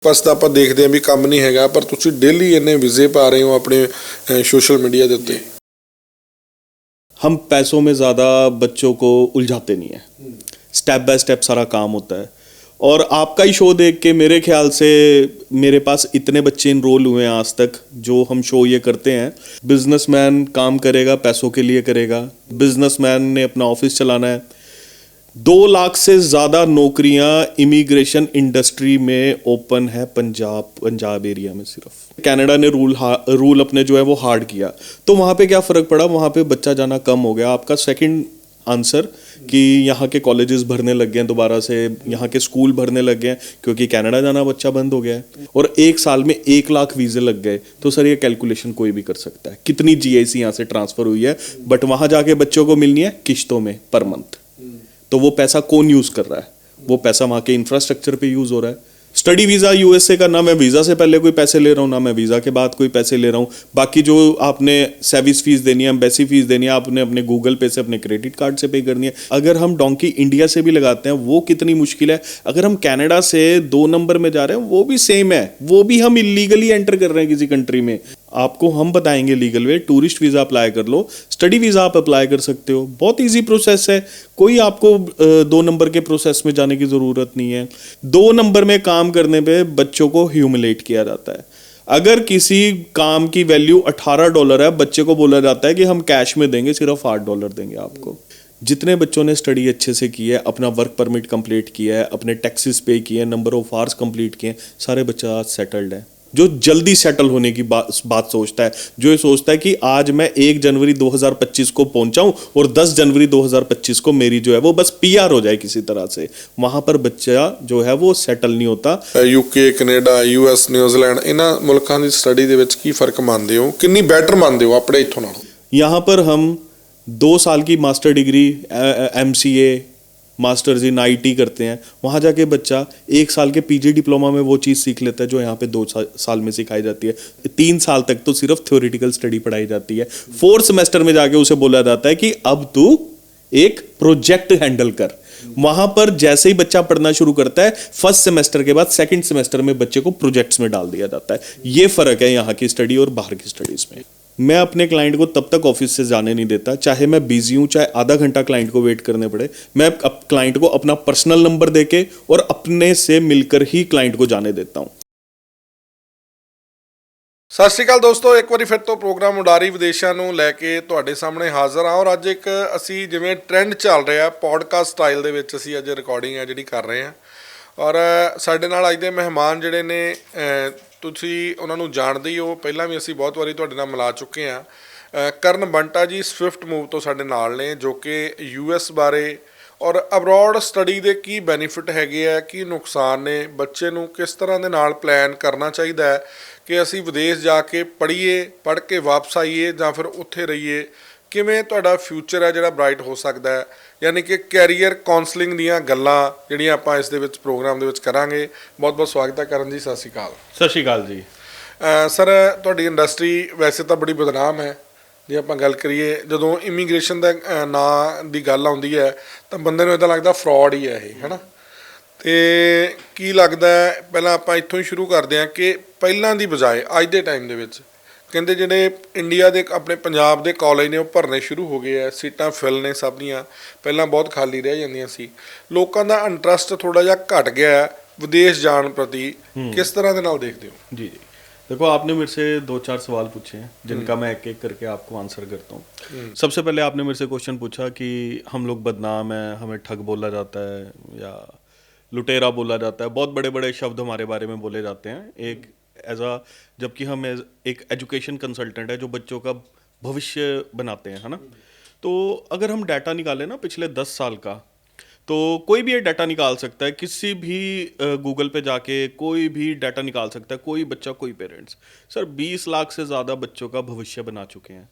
ਬਸ ਤਾਂ ਆਪਾਂ ਦੇਖਦੇ ਹਾਂ ਵੀ ਕੰਮ ਨਹੀਂ ਹੈਗਾ, ਪਰ ਤੁਸੀਂ ਡੇਲੀ ਇੰਨੇ ਵਿਜ਼ੇ ਪਾ ਰਹੇ ਹੋ ਆਪਣੇ ਸੋशल मीडिया ਦੇ ਉੱਤੇ। हम पैसों में ज़्यादा बच्चों को उलझाते नहीं हैं, स्टेप बाय स्टेप सारा काम होता है। और आपका ही शो देख के मेरे ख्याल से मेरे पास इतने बच्चे इनरोल हुए हैं आज तक, जो हम शो ये करते हैं। बिजनेसमैन काम करेगा, पैसों के लिए करेगा। बिजनेसमैन ने अपना ऑफिस चलाना है। 2 लाख से ज़्यादा नौकरियां इमिग्रेशन इंडस्ट्री में ओपन है पंजाब एरिया में। सिर्फ कनाडा ने रूल अपने जो है वो हार्ड किया, तो वहाँ पे क्या फ़र्क पड़ा, वहाँ पे बच्चा जाना कम हो गया। आपका सेकंड आंसर कि यहाँ के कॉलेजेस भरने लग गए हैं दोबारा से, यहाँ के स्कूल भरने लग गए हैं क्योंकि कनाडा जाना बच्चा बंद हो गया है। और 1 साल में 1 लाख वीज़े लग गए, तो सर ये कैलकुलेशन कोई भी कर सकता है कितनी जीआईसी यहाँ से ट्रांसफ़र हुई है। बट वहाँ जाके बच्चों को मिलनी है किश्तों में पर मंथ। तो वो पैसा कौन यूज़ कर रहा है? वो पैसा वहाँ के इंफ्रास्ट्रक्चर पे यूज़ हो रहा है। स्टडी वीज़ा यूएसए का, ना मैं वीज़ा से पहले कोई पैसे ले रहा हूँ, ना मैं वीज़ा के बाद कोई पैसे ले रहा हूँ। बाकी जो आपने सर्विस फीस देनी है, एम्बेसी फीस देनी है, आपने अपने गूगल पे से, अपने क्रेडिट कार्ड से पे करनी है। अगर हम डोंकी इंडिया से भी लगाते हैं, वो कितनी मुश्किल है। अगर हम कनाडा से 2 नंबर में जा रहे हैं, वो भी सेम है, वो भी हम इलीगली एंटर कर रहे हैं किसी कंट्री में। आपको हम बताएंगे legal way. Tourist visa apply कर लो, स्टडी वीज़ा आप अप्लाई कर सकते हो, बहुत इजी प्रोसेस है। कोई आपको 2 नंबर के प्रोसेस में जाने की ज़रूरत नहीं है। 2 नंबर में काम करने पे बच्चों को ह्यूमिलेट किया जाता है। अगर किसी काम की वैल्यू $18 है, बच्चे को बोला जाता है कि हम कैश में देंगे, सिर्फ $8 देंगे आपको। जितने बच्चों ने स्टडी अच्छे से की है, अपना वर्क परमिट कंप्लीट किया है, अपने टैक्सेस पे किए हैं, नंबर ऑफ आवर्स कंप्लीट किए हैं, सारे बच्चा आज सेटल्ड है। जो जल्दी सेटल होने की बात सोचता है, जो ये सोचता है कि आज मैं 1 जनवरी 2025 को पहुंचाऊं और 10 जनवरी 2025 को मेरी जो है वो बस पीआर हो जाए किसी तरह से, वहां पर बच्चा जो है वो सेटल नहीं होता। यूके, कनेडा, यूएस, न्यूजीलैंड, इन्हां मुल्कां दी स्टडी दे विच की फर्क मानते हो, कितनी बेटर मानते हो अपने इत्थों नालों? यहाँ पर हम 2 साल की master degree, MCA, masters in IT करते हैं। वहाँ जाके बच्चा 1 साल के PG डिप्लोमा में वो चीज़ सीख लेता है जो यहाँ पे 2 साल में सिखाई जाती है। 3 साल तक तो सिर्फ थ्योरेटिकल स्टडी पढ़ाई जाती है। 4th सेमेस्टर में जाके उसे बोला जाता है कि अब तू एक प्रोजेक्ट हैंडल कर। वहां पर जैसे ही बच्चा पढ़ना शुरू करता है, 1st सेमेस्टर के बाद 2nd सेमेस्टर में बच्चे को प्रोजेक्ट्स में डाल दिया जाता है। ये फर्क है यहाँ की स्टडी और बाहर की स्टडीज में। मैं अपने क्लाइंट को तब तक ऑफिस से जाने नहीं देता, चाहे मैं बिजी हूं, चाहे आधा घंटा क्लाइंट को वेट करने पड़े। मैं क्लाइंट को अपना पर्सनल नंबर देके और अपने से मिलकर ही क्लाइंट को जाने देता हूं। ਸਤਿ ਸ਼੍ਰੀ ਅਕਾਲ ਦੋਸਤੋ, ਇੱਕ ਵਾਰੀ ਫਿਰ ਤੋਂ ਪ੍ਰੋਗਰਾਮ ਉਡਾਰੀ ਵਿਦੇਸ਼ਾਂ ਨੂੰ ਲੈ ਕੇ ਤੁਹਾਡੇ ਸਾਹਮਣੇ ਹਾਜ਼ਰ ਹਾਂ। ਔਰ ਅੱਜ ਇੱਕ ਅਸੀਂ ਜਿਵੇਂ ਟ੍ਰੈਂਡ ਚੱਲ ਰਿਹਾ ਪੋਡਕਾਸਟ ਸਟਾਈਲ ਦੇ ਵਿੱਚ ਅਸੀਂ ਅੱਜ ਰਿਕਾਰਡਿੰਗ ਹੈ ਜਿਹੜੀ ਕਰ ਰਹੇ ਹਾਂ। ਔਰ ਸਾਡੇ ਨਾਲ ਅੱਜ ਦੇ ਮਹਿਮਾਨ ਜਿਹੜੇ ਨੇ ਤੁਸੀਂ ਉਹਨਾਂ ਨੂੰ ਜਾਣਦੇ ਹੀ ਹੋ, ਪਹਿਲਾਂ ਵੀ ਅਸੀਂ ਬਹੁਤ ਵਾਰੀ ਤੁਹਾਡੇ ਨਾਲ ਮਿਲਾ ਚੁੱਕੇ ਹਾਂ। ਕਰਨ ਬੰਟਾ ਜੀ ਸਵਿਫਟ ਮੂਵ ਤੋਂ ਸਾਡੇ ਨਾਲ ਨੇ, ਜੋ ਕਿ US ਬਾਰੇ ਔਰ ਅਬਰੋਡ ਸਟੱਡੀ ਦੇ ਕੀ ਬੈਨੀਫਿਟ ਹੈਗੇ ਆ, ਕੀ ਨੁਕਸਾਨ ਨੇ, ਬੱਚੇ ਨੂੰ ਕਿਸ ਤਰ੍ਹਾਂ ਦੇ ਨਾਲ ਪਲਾਨ ਕਰਨਾ ਚਾਹੀਦਾ ਹੈ ਕਿ ਅਸੀਂ ਵਿਦੇਸ਼ ਜਾ ਕੇ ਪੜ੍ਹੀਏ, ਪੜ੍ਹ ਕੇ ਵਾਪਸ ਆਈਏ ਜਾਂ ਫਿਰ ਉੱਥੇ ਰਹੀਏ, ਕਿਵੇਂ ਤੁਹਾਡਾ ਫਿਊਚਰ ਹੈ ਜਿਹੜਾ ਬ੍ਰਾਈਟ ਹੋ ਸਕਦਾ ਹੈ। ਯਾਨੀ ਕਿ ਕੈਰੀਅਰ ਕਾਉਂਸਲਿੰਗ ਦੀਆਂ ਗੱਲਾਂ ਜਿਹੜੀਆਂ ਆਪਾਂ ਇਸ ਦੇ ਵਿੱਚ ਪ੍ਰੋਗਰਾਮ ਦੇ ਵਿੱਚ ਕਰਾਂਗੇ। ਬਹੁਤ ਬਹੁਤ ਸਵਾਗਤ ਹੈ ਕਰਨ ਜੀ, ਸਤਿ ਸ਼੍ਰੀ ਅਕਾਲ। ਸਤਿ ਸ਼੍ਰੀ ਅਕਾਲ ਜੀ। ਸਰ, ਤੁਹਾਡੀ ਇੰਡਸਟਰੀ ਵੈਸੇ ਤਾਂ ਬੜੀ ਬਦਨਾਮ ਹੈ। ਜੇ ਆਪਾਂ ਗੱਲ ਕਰੀਏ, ਜਦੋਂ ਇਮੀਗ੍ਰੇਸ਼ਨ ਦਾ ਨਾਂ ਦੀ ਗੱਲ ਆਉਂਦੀ ਹੈ ਤਾਂ ਬੰਦੇ ਨੂੰ ਇੱਦਾਂ ਲੱਗਦਾ ਫਰੋਡ ਹੀ ਹੈ ਇਹ, ਹੈ ਨਾ। ਅਤੇ ਕੀ ਲੱਗਦਾ, ਪਹਿਲਾਂ ਆਪਾਂ ਇੱਥੋਂ ਹੀ ਸ਼ੁਰੂ ਕਰਦੇ ਹਾਂ ਕਿ ਪਹਿਲਾਂ ਦੀ ਬਜਾਏ ਅੱਜ ਦੇ ਟਾਈਮ ਦੇ ਵਿੱਚ ਕਹਿੰਦੇ ਜਿਹੜੇ ਇੰਡੀਆ ਦੇ ਆਪਣੇ ਪੰਜਾਬ ਦੇ ਕਾਲਜ ਨੇ ਉਹ ਭਰਨੇ ਸ਼ੁਰੂ ਹੋ ਗਏ ਆ, ਸੀਟਾਂ ਫਿਲ ਨੇ ਸਭ ਦੀਆਂ। ਪਹਿਲਾਂ ਬਹੁਤ ਖਾਲੀ ਰਹਿ ਜਾਂਦੀਆਂ ਸੀ, ਲੋਕਾਂ ਦਾ ਇੰਟਰਸਟ ਥੋੜ੍ਹਾ ਜਿਹਾ ਘਟ ਗਿਆ ਵਿदेश ਜਾਣ ਪ੍ਰति। किस तरह ਦੇ ਨਾਲ ਦੇਖਦੇ ਹੋ? जी जी, देखो आपने मेरे से 2-4 सवाल पूछे हैं जिनका मैं एक एक करके आपको आंसर करता हूँ। सबसे पहले आपने मेरे से क्वेश्चन पूछा कि हम लोग बदनाम हैं, हमें ठग बोला जाता है या लुटेरा बोला जाता है, बहुत बड़े बड़े शब्द हमारे बारे में बोले जाते हैं एक एज अ, जबकि हम एक एजुकेशन कंसल्टेंट है जो बच्चों का भविष्य बनाते हैं, है ना। तो अगर हम डाटा निकालें ना पिछले 10 साल का, तो कोई भी ये डाटा निकाल सकता है, किसी भी गूगल पे जाके कोई भी डाटा निकाल सकता है, कोई बच्चा, कोई पेरेंट्स। सर 20 लाख से ज़्यादा बच्चों का भविष्य बना चुके हैं,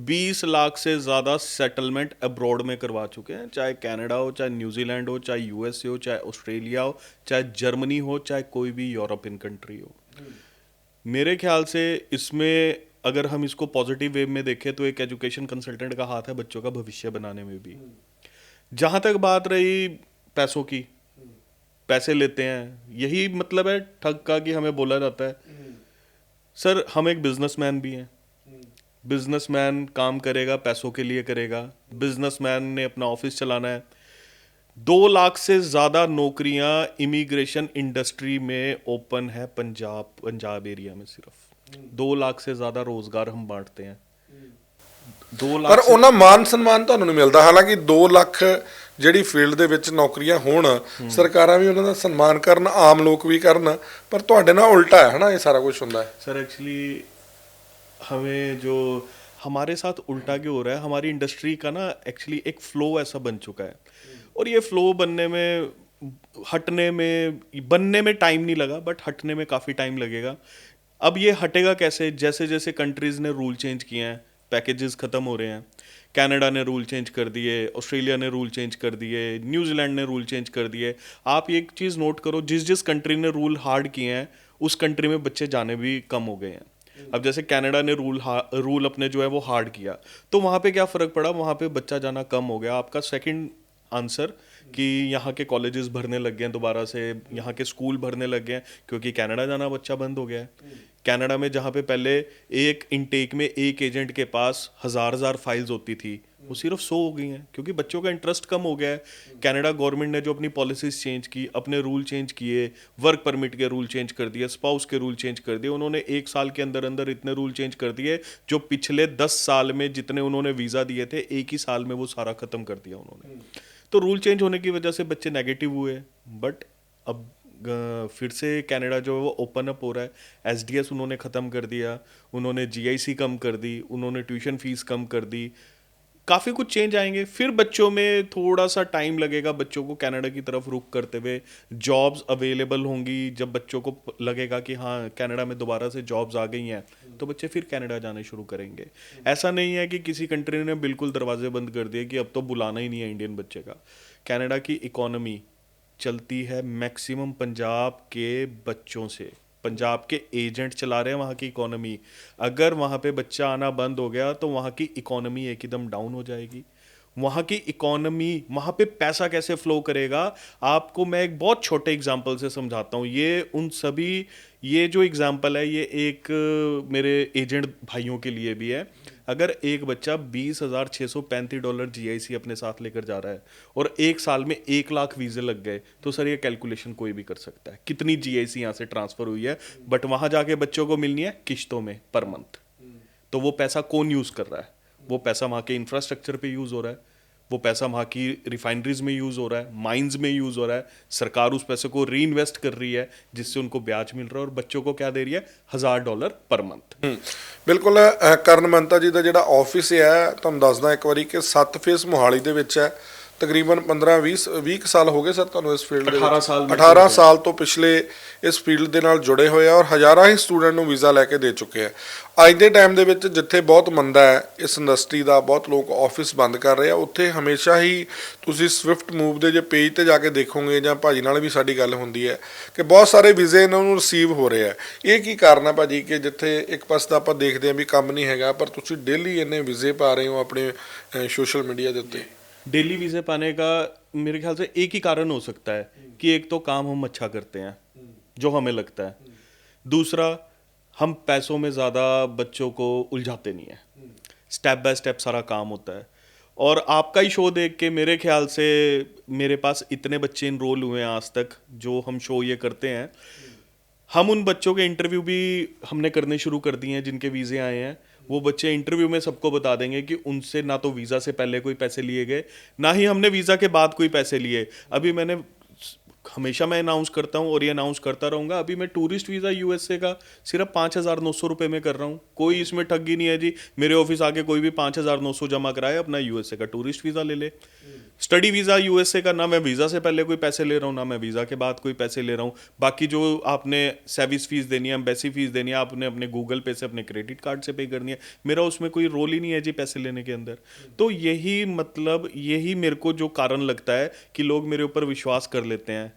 20 लाख से ज़्यादा सेटलमेंट अब्रॉड में करवा चुके हैं, चाहे कनाडा हो, चाहे न्यूजीलैंड हो, चाहे USA हो, चाहे ऑस्ट्रेलिया हो, चाहे जर्मनी हो, चाहे कोई भी यूरोपियन कंट्री हो। मेरे ख्याल से इसमें अगर हम इसको पॉजिटिव वे में देखें तो एक एजुकेशन कंसल्टेंट का हाथ है बच्चों का भविष्य बनाने में भी। जहाँ तक बात रही पैसों की, पैसे लेते हैं, यही मतलब है ठग का कि हमें बोला जाता है। सर हम एक बिजनेसमैन भी हैं। बिजनेसमैन काम करेगा, पैसों के लिए करेगा। बिजनेसमैन ने अपना ऑफिस चलाना है। 2 लाख से ज़्यादा नौकरियां इमिग्रेशन इंडस्ट्री में ओपन है पंजाब एरिया में। सिर्फ 2 लाख से ज़्यादा रोजगार हम बांटते हैं। 2 लाख ਪਰ ਉਹਨਾਂ ਮਾਨ ਸਨਮਾਨ ਤੁਹਾਨੂੰ ਨਹੀਂ ਮਿਲਦਾ, ਹਾਲਾਂਕਿ 2 ਲੱਖ ਜਿਹੜੀ ਫੀਲਡ ਦੇ ਵਿੱਚ ਨੌਕਰੀਆਂ ਹੋਣ, ਸਰਕਾਰਾਂ ਵੀ ਉਹਨਾਂ ਦਾ ਸਨਮਾਨ ਕਰਨ, ਆਮ ਲੋਕ ਵੀ ਕਰਨ, ਪਰ ਤੁਹਾਡੇ ਨਾਲ ਉਲਟਾ ਹੈ ਹਨਾ, ਇਹ ਸਾਰਾ ਕੁਝ ਹੁੰਦਾ है। सर एक्चुअली हमें जो हमारे साथ उल्टा क्यों हो रहा है, हमारी इंडस्ट्री का ना एक्चुअली एक फ्लो ऐसा बन चुका है, और ये फ्लो बनने में टाइम नहीं लगा, बट हटने में काफ़ी टाइम लगेगा। अब ये हटेगा कैसे? जैसे जैसे कंट्रीज़ ने रूल चेंज किए हैं, पैकेजेस ख़त्म हो रहे हैं। कनाडा ने रूल चेंज कर दिए, ऑस्ट्रेलिया ने रूल चेंज कर दिए, न्यूजीलैंड ने रूल चेंज कर दिए। आप एक चीज़ नोट करो, जिस जिस कंट्री ने रूल हार्ड किए हैं उस कंट्री में बच्चे जाने भी कम हो गए हैं। अब जैसे कनाडा ने रूल अपने जो है वो हार्ड किया, तो वहाँ पे क्या फ़र्क पड़ा? वहाँ पे बच्चा जाना कम हो गया। आपका सेकंड आंसर कि यहाँ के कॉलेजेस भरने लग गए हैं दोबारा से, यहाँ के स्कूल भरने लग गए हैं, क्योंकि कनाडा जाना बच्चा बंद हो गया है। कनाडा में जहाँ पे पहले एक इनटेक में एक एजेंट के पास हज़ार फाइल्स होती थी, वो सिर्फ 100 हो गई हैं, क्योंकि बच्चों का इंटरेस्ट कम हो गया है। कनाडा गवर्नमेंट ने जो अपनी पॉलिसीज चेंज की, अपने रूल चेंज किए, वर्क परमिट के रूल चेंज कर दिए, स्पाउस के रूल चेंज कर दिए। उन्होंने 1 साल के अंदर अंदर इतने रूल चेंज कर दिए, जो पिछले 10 साल में जितने उन्होंने वीज़ा दिए थे, एक ही साल में वो सारा ख़त्म कर दिया उन्होंने। तो रूल चेंज होने की वजह से बच्चे नेगेटिव हुए, बट अब फिर से कनाडा जो है वो ओपन अप हो रहा है। एसडीएस उन्होंने ख़त्म कर दिया, उन्होंने जीआईसी कम कर दी, उन्होंने ट्यूशन फीस कम कर दी, काफ़ी कुछ चेंज आएंगे। फिर बच्चों में थोड़ा सा टाइम लगेगा, बच्चों को कनाडा की तरफ रुख करते हुए। जॉब्स अवेलेबल होंगी, जब बच्चों को लगेगा कि हाँ कनाडा में दोबारा से जॉब्स आ गई हैं, तो बच्चे फिर कनाडा जाने शुरू करेंगे। ऐसा नहीं है कि किसी कंट्री ने बिल्कुल दरवाजे बंद कर दिए कि अब तो बुलाना ही नहीं है इंडियन बच्चे का। कनाडा की इकोनॉमी चलती है मैक्सिमम पंजाब के बच्चों से। पंजाब के एजेंट चला रहे हैं वहाँ की इकोनॉमी। अगर वहाँ पे बच्चा आना बंद हो गया तो वहाँ की इकोनॉमी एकदम डाउन हो जाएगी। वहाँ की इकोनॉमी, वहाँ पे पैसा कैसे फ्लो करेगा, आपको मैं एक बहुत छोटे एग्जांपल से समझाता हूँ। ये जो एग्जांपल है, ये एक मेरे एजेंट भाइयों के लिए भी है। अगर एक बच्चा $20,635 जीआईसी अपने साथ लेकर जा रहा है और 1 साल में 1 लाख वीज़े लग गए, तो सर ये कैलकुलेशन कोई भी कर सकता है कितनी जीआईसी यहाँ से ट्रांसफ़र हुई है। बट वहाँ जाके बच्चों को मिलनी है किश्तों में पर मंथ। तो वो पैसा कौन यूज़ कर रहा है? वो पैसा वहाँ के इंफ्रास्ट्रक्चर पे यूज़ हो रहा है, वो पैसा वहाँ की रिफाइनरीज में यूज़ हो रहा है, माइंस में यूज़ हो रहा है। सरकार उस पैसे को री इन्वेस्ट कर रही है, जिससे उनको ब्याज मिल रहा है, और बच्चों को क्या दे रही है? $1,000 पर मंथ। ਬਿਲਕੁਲ। ਕਰਨ ਮਹਿਤਾ ਜੀ ਦਾ ਜਿਹੜਾ ਆਫਿਸ ਹੈ, ਤੁਹਾਨੂੰ ਦੱਸਦਾ ਇੱਕ ਵਾਰੀ ਕਿ 7 ਫੇਸ ਮੋਹਾਲੀ ਦੇ ਵਿੱਚ ਹੈ। ਤਕਰੀਬਨ 15-20 ਸਾਲ ਹੋ ਗਏ ਸਰ ਤੁਹਾਨੂੰ ਇਸ ਫੀਲਡ ਦੇ ਵਿੱਚ। 18 ਸਾਲ ਤੋਂ ਪਿਛਲੇ ਇਸ ਫੀਲਡ ਦੇ ਨਾਲ ਜੁੜੇ ਹੋਏ ਆ, ਔਰ ਹਜ਼ਾਰਾਂ ਹੀ ਸਟੂਡੈਂਟ ਨੂੰ ਵੀਜ਼ਾ ਲੈ ਕੇ ਦੇ ਚੁੱਕੇ ਆ। ਅੱਜ ਦੇ ਟਾਈਮ ਦੇ ਵਿੱਚ ਜਿੱਥੇ ਬਹੁਤ ਮੰਦਾ ਹੈ ਇਸ ਇੰਡਸਟਰੀ ਦਾ, ਬਹੁਤ ਲੋਕ ਆਫਿਸ ਬੰਦ ਕਰ ਰਹੇ ਆ, ਉੱਥੇ ਹਮੇਸ਼ਾ ਹੀ ਤੁਸੀਂ ਸਵਿਫਟ ਮੂਵ ਦੇ ਜੇ ਪੇਜ ਤੇ ਜਾ ਕੇ ਦੇਖੋਗੇ, ਜਾਂ ਭਾਜੀ ਨਾਲ ਵੀ ਸਾਡੀ ਗੱਲ ਹੁੰਦੀ ਹੈ ਕਿ ਬਹੁਤ ਸਾਰੇ ਵੀਜ਼ੇ ਇਹਨਾਂ ਨੂੰ ਰਿਸੀਵ ਹੋ ਰਹੇ ਆ। ਇਹ ਕੀ ਕਾਰਨ ਹੈ ਭਾਜੀ ਕਿ ਜਿੱਥੇ ਇੱਕ ਪਾਸੇ ਤਾਂ ਆਪਾਂ ਦੇਖਦੇ ਹਾਂ ਵੀ ਕੰਮ ਨਹੀਂ ਹੈਗਾ, ਪਰ ਤੁਸੀਂ ਡੇਲੀ ਇੰਨੇ ਵੀਜ਼ੇ ਪਾ ਰਹੇ ਹੋ ਆਪਣੇ सोशल मीडिया ਦੇ ਉੱਤੇ? डेली वीज़े पाने का मेरे ख्याल से एक ही कारण हो सकता है कि एक तो काम हम अच्छा करते हैं जो हमें लगता है, दूसरा हम पैसों में ज़्यादा बच्चों को उलझाते नहीं हैं। स्टेप बाय स्टेप सारा काम होता है। और आपका ही शो देख के मेरे ख्याल से मेरे पास इतने बच्चे इनरोल हुए हैं आज तक, जो हम शो ये करते हैं। हम उन बच्चों के इंटरव्यू भी हमने करने शुरू कर दिए हैं जिनके वीज़े आए हैं। वो बच्चे इंटरव्यू में सबको बता देंगे कि उनसे ना तो वीज़ा से पहले कोई पैसे लिए गए, ना ही हमने वीज़ा के बाद कोई पैसे लिए। अभी मैंने हमेशा मैं अनाउंस करता हूँ और ये अनाउंस करता रहूँगा, अभी मैं टूरिस्ट वीज़ा यूएसए का सिर्फ 5,900 रुपये में कर रहा हूँ। कोई इसमें ठगी नहीं है जी। मेरे ऑफिस आके कोई भी 5,900 जमा कराए, अपना यूएसए का टूरिस्ट वीज़ा ले ले। स्टडी वीज़ा यूएसए का, ना मैं वीज़ा से पहले कोई पैसे ले रहा हूँ, ना मैं वीज़ा के बाद कोई पैसे ले रहा हूँ। बाकी जो आपने सर्विस फीस देनी है, एम्बेसी फीस देनी है, आपने अपने गूगल पे से, अपने क्रेडिट कार्ड से पे करनी है। मेरा उसमें कोई रोल ही नहीं है जी पैसे लेने के अंदर। तो यही मेरे को जो कारण लगता है कि लोग मेरे ऊपर विश्वास कर लेते हैं,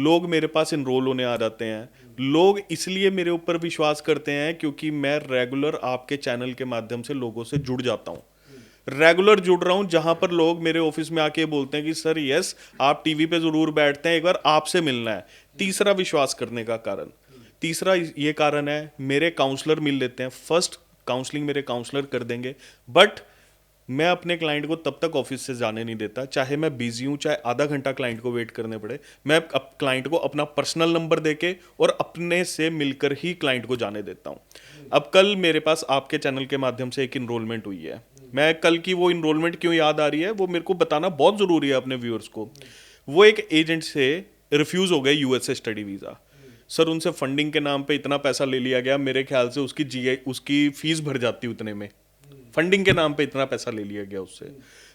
लोग मेरे पास इनरोल होने आ जाते हैं। लोग इसलिए मेरे ऊपर विश्वास करते हैं क्योंकि मैं रेगुलर आपके चैनल के माध्यम से लोगों से जुड़ जाता हूँ। रेगुलर जुड़ रहा हूं, जहां पर लोग मेरे ऑफिस में आके बोलते हैं कि सर यस आप टीवी पे जरूर बैठते हैं, एक बार आपसे मिलना है। तीसरा विश्वास करने का कारण, तीसरा ये कारण है मेरे काउंसलर मिल लेते हैं। फर्स्ट काउंसलिंग मेरे काउंसलर कर देंगे, बट मैं अपने क्लाइंट को तब तक ऑफिस से जाने नहीं देता, चाहे मैं बिजी हूं, चाहे आधा घंटा क्लाइंट को वेट करने पड़े। मैं क्लाइंट को अपना पर्सनल नंबर देके और अपने से मिलकर ही क्लाइंट को जाने देता हूं। अब कल मेरे पास आपके चैनल के माध्यम से एक इनरोलमेंट हुई है, मैं कल की वो इनरोलमेंट क्यों याद आ रही है वो मेरे को बताना बहुत जरूरी है अपने व्यूअर्स को। वो एक एजेंट से रिफ्यूज हो गए यूएसए स्टडी वीजा। सर उनसे फंडिंग के नाम पे इतना पैसा ले लिया गया, मेरे ख्याल से उसकी फीस भर जाती उतने में। फंडिंग के नाम पे इतना पैसा ले लिया गया उससे।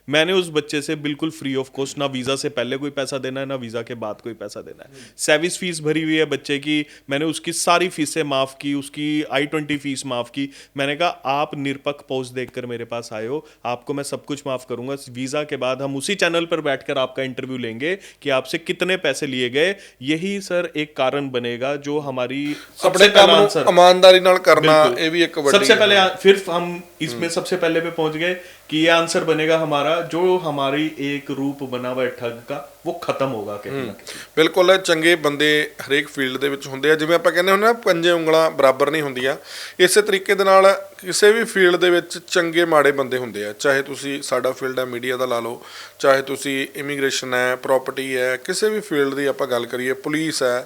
मैंने उस बच्चे से बिल्कुल फ्री ऑफ कॉस्ट, ना वीज़ा से पहले कोई पैसा देना है ना वीज़ा के बाद कोई पैसा देना है। सर्विस फीस भरी हुई है बच्चे की, मैंने उसकी सारी फीसें माफ़ की, उसकी I-20 फीस माफ़ की। मैंने कहा आप निरपक्ष पोस्ट देखकर मेरे पास आए हो, आपको मैं सब कुछ माफ़ करूंगा। वीज़ा के बाद हम उसी चैनल पर बैठकर आपका इंटरव्यू लेंगे कि आपसे कितने पैसे लिए गए। यही सर एक कारण बनेगा जो हमारी अपने काम ਨੂੰ ईमानदारी ਨਾਲ करना, ये भी एक बड़ी सबसे पहले फिर हम इसमें सबसे पहले पे पहुंच गए कि ये आंसर बनेगा हमारा, जो हमारी एक रूप बना हुआ है ठग का वो खत्म होगा कहीं ना कहीं। ਬਿਲਕੁਲ ਚੰਗੇ ਬੰਦੇ ਹਰੇਕ ਫੀਲਡ ਦੇ ਵਿੱਚ ਹੁੰਦੇ ਆ, ਜਿਵੇਂ ਆਪਾਂ ਕਹਿੰਦੇ ਹੁੰਦੇ ਨਾ ਪੰਜੇ ਉਂਗਲਾਂ ਬਰਾਬਰ ਨਹੀਂ ਹੁੰਦੀਆਂ, ਇਸੇ ਤਰੀਕੇ ਦੇ ਨਾਲ ਕਿਸੇ ਵੀ ਫੀਲਡ ਦੇ ਵਿੱਚ ਚੰਗੇ ਮਾੜੇ ਬੰਦੇ ਹੁੰਦੇ ਆ। ਚਾਹੇ ਤੁਸੀਂ ਸਾਡਾ ਫੀਲਡ ਹੈ ਮੀਡੀਆ ਦਾ ਲਾ ਲਓ, ਚਾਹੇ ਤੁਸੀਂ ਇਮੀਗ੍ਰੇਸ਼ਨ ਹੈ, ਪ੍ਰਾਪਰਟੀ ਹੈ, ਕਿਸੇ ਵੀ ਫੀਲਡ ਦੀ ਆਪਾਂ ਗੱਲ ਕਰੀਏ, ਪੁਲਿਸ ਹੈ,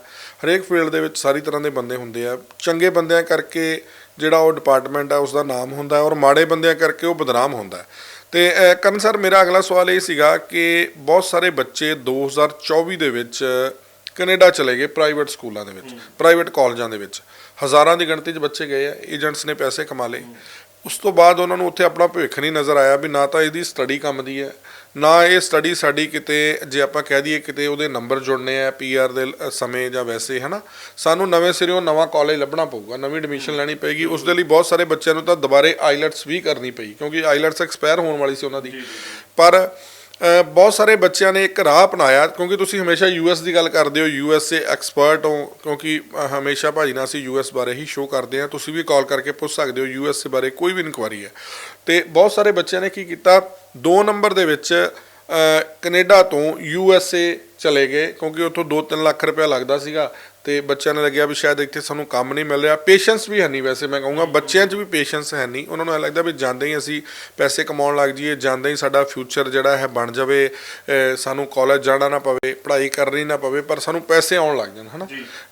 ਹਰੇਕ ਫੀਲਡ ਦੇ ਵਿੱਚ ਸਾਰੀ ਤਰ੍ਹਾਂ ਦੇ ਬੰਦੇ ਹੁੰਦੇ ਆ। ਚੰਗੇ ਬੰਦਿਆਂ ਕਰਕੇ ਜਿਹੜਾ ਉਹ ਡਿਪਾਰਟਮੈਂਟ ਹੈ ਉਸ ਦਾ ਨਾਮ ਹੁੰਦਾ, ਔਰ ਮਾੜੇ ਬੰਦਿਆਂ ਕਰਕੇ ਉਹ ਬਦਨਾਮ ਹੁੰਦਾ। ਤੇ ਕਰਨ ਸਰ ਮੇਰਾ ਅਗਲਾ ਸਵਾਲ ਇਹ ਸੀਗਾ ਕਿ ਬਹੁਤ ਸਾਰੇ ਬੱਚੇ 2024 ਦੇ ਵਿੱਚ ਕੈਨੇਡਾ ਚਲੇ ਗਏ ਪ੍ਰਾਈਵੇਟ ਸਕੂਲਾਂ ਦੇ ਵਿੱਚ, ਪ੍ਰਾਈਵੇਟ ਕਾਲਜਾਂ ਦੇ ਵਿੱਚ ਹਜ਼ਾਰਾਂ ਦੀ ਗਿਣਤੀ 'ਚ ਬੱਚੇ ਗਏ ਆ, ਏਜੰਟਸ ਨੇ ਪੈਸੇ ਕਮਾ ਲਏ। ਉਸ ਤੋਂ ਬਾਅਦ ਉਹਨਾਂ ਨੂੰ ਉੱਥੇ ਆਪਣਾ ਭਵਿੱਖ ਨਹੀਂ ਨਜ਼ਰ ਆਇਆ, ਵੀ ਨਾ ਤਾਂ ਇਹਦੀ ਸਟੱਡੀ ਕੰਮ ਦੀ ਹੈ, ਨਾ ਇਹ ਸਟੱਡੀ ਸਾਡੀ ਕਿਤੇ ਜੇ ਆਪਾਂ ਕਹਿ ਦਈਏ ਕਿਤੇ ਉਹਦੇ ਨੰਬਰ ਜੁੜਨੇ ਆ PR ਦੇ ਸਮੇਂ ਜਾਂ ਵੈਸੇ, ਹੈ ਨਾ। ਸਾਨੂੰ ਨਵੇਂ ਸਿਰਿਓਂ ਨਵਾਂ ਕਾਲਜ ਲੱਭਣਾ ਪਊਗਾ, ਨਵੀਂ ਐਡਮਿਸ਼ਨ ਲੈਣੀ ਪਏਗੀ। ਉਸ ਦੇ ਲਈ ਬਹੁਤ ਸਾਰੇ ਬੱਚਿਆਂ ਨੂੰ ਤਾਂ ਦੁਬਾਰੇ ਆਈਲੈਟਸ ਵੀ ਕਰਨੀ ਪਈ, ਕਿਉਂਕਿ ਆਈਲੈਟਸ ਐਕਸਪਾਇਰ ਹੋਣ ਵਾਲੀ ਸੀ ਉਹਨਾਂ ਦੀ। ਪਰ ਬਹੁਤ ਸਾਰੇ ਬੱਚਿਆਂ ਨੇ ਇੱਕ ਰਾਹ ਅਪਣਾਇਆ, ਕਿਉਂਕਿ ਤੁਸੀਂ ਹਮੇਸ਼ਾ US ਦੀ ਗੱਲ ਕਰਦੇ ਹੋ, USA ਐਕਸਪਰਟ ਹੋ, ਕਿਉਂਕਿ ਹਮੇਸ਼ਾ ਭਾਜੀ ਨਾਲ ਅਸੀਂ US ਬਾਰੇ ਹੀ ਸ਼ੋਅ ਕਰਦੇ ਹਾਂ। ਤੁਸੀਂ ਵੀ ਕਾਲ ਕਰਕੇ ਪੁੱਛ ਸਕਦੇ ਹੋ USA ਬਾਰੇ ਕੋਈ ਵੀ ਇਨਕੁਆਰੀ ਹੈ। ਅਤੇ ਬਹੁਤ ਸਾਰੇ ਬੱਚਿਆਂ ਨੇ ਕੀ ਕੀਤਾ, 2 ਨੰਬਰ ਦੇ ਵਿੱਚ ਕੈਨੇਡਾ ਤੋਂ USA ਚਲੇ ਗਏ, ਕਿਉਂਕਿ ਉੱਥੋਂ 2-3 ਲੱਖ ਰੁਪਇਆ ਲੱਗਦਾ ਸੀਗਾ। ਅਤੇ ਬੱਚਿਆਂ ਨੂੰ ਲੱਗਿਆ ਵੀ ਸ਼ਾਇਦ ਇੱਥੇ ਸਾਨੂੰ ਕੰਮ ਨਹੀਂ ਮਿਲ ਰਿਹਾ। ਪੇਸ਼ੈਂਸ ਵੀ ਹੈ ਨਹੀਂ, ਵੈਸੇ ਮੈਂ ਕਹੂੰਗਾ ਬੱਚਿਆਂ 'ਚ ਵੀ ਪੇਸ਼ੈਂਸ ਹੈ ਨਹੀਂ। ਉਹਨਾਂ ਨੂੰ ਐਂ ਲੱਗਦਾ ਵੀ ਜਾਂਦੇ ਹੀ ਅਸੀਂ ਪੈਸੇ ਕਮਾਉਣ ਲੱਗ ਜਾਈਏ, ਜਾਂਦੇ ਹੀ ਸਾਡਾ ਫਿਊਚਰ ਜਿਹੜਾ ਹੈ ਬਣ ਜਾਵੇ, ਸਾਨੂੰ ਕਾਲਜ ਜਾਣਾ ਨਾ ਪਵੇ, ਪੜ੍ਹਾਈ ਕਰਨੀ ਨਾ ਪਵੇ, ਪਰ ਸਾਨੂੰ ਪੈਸੇ ਆਉਣ ਲੱਗ ਜਾਣ, ਹੈ ਨਾ।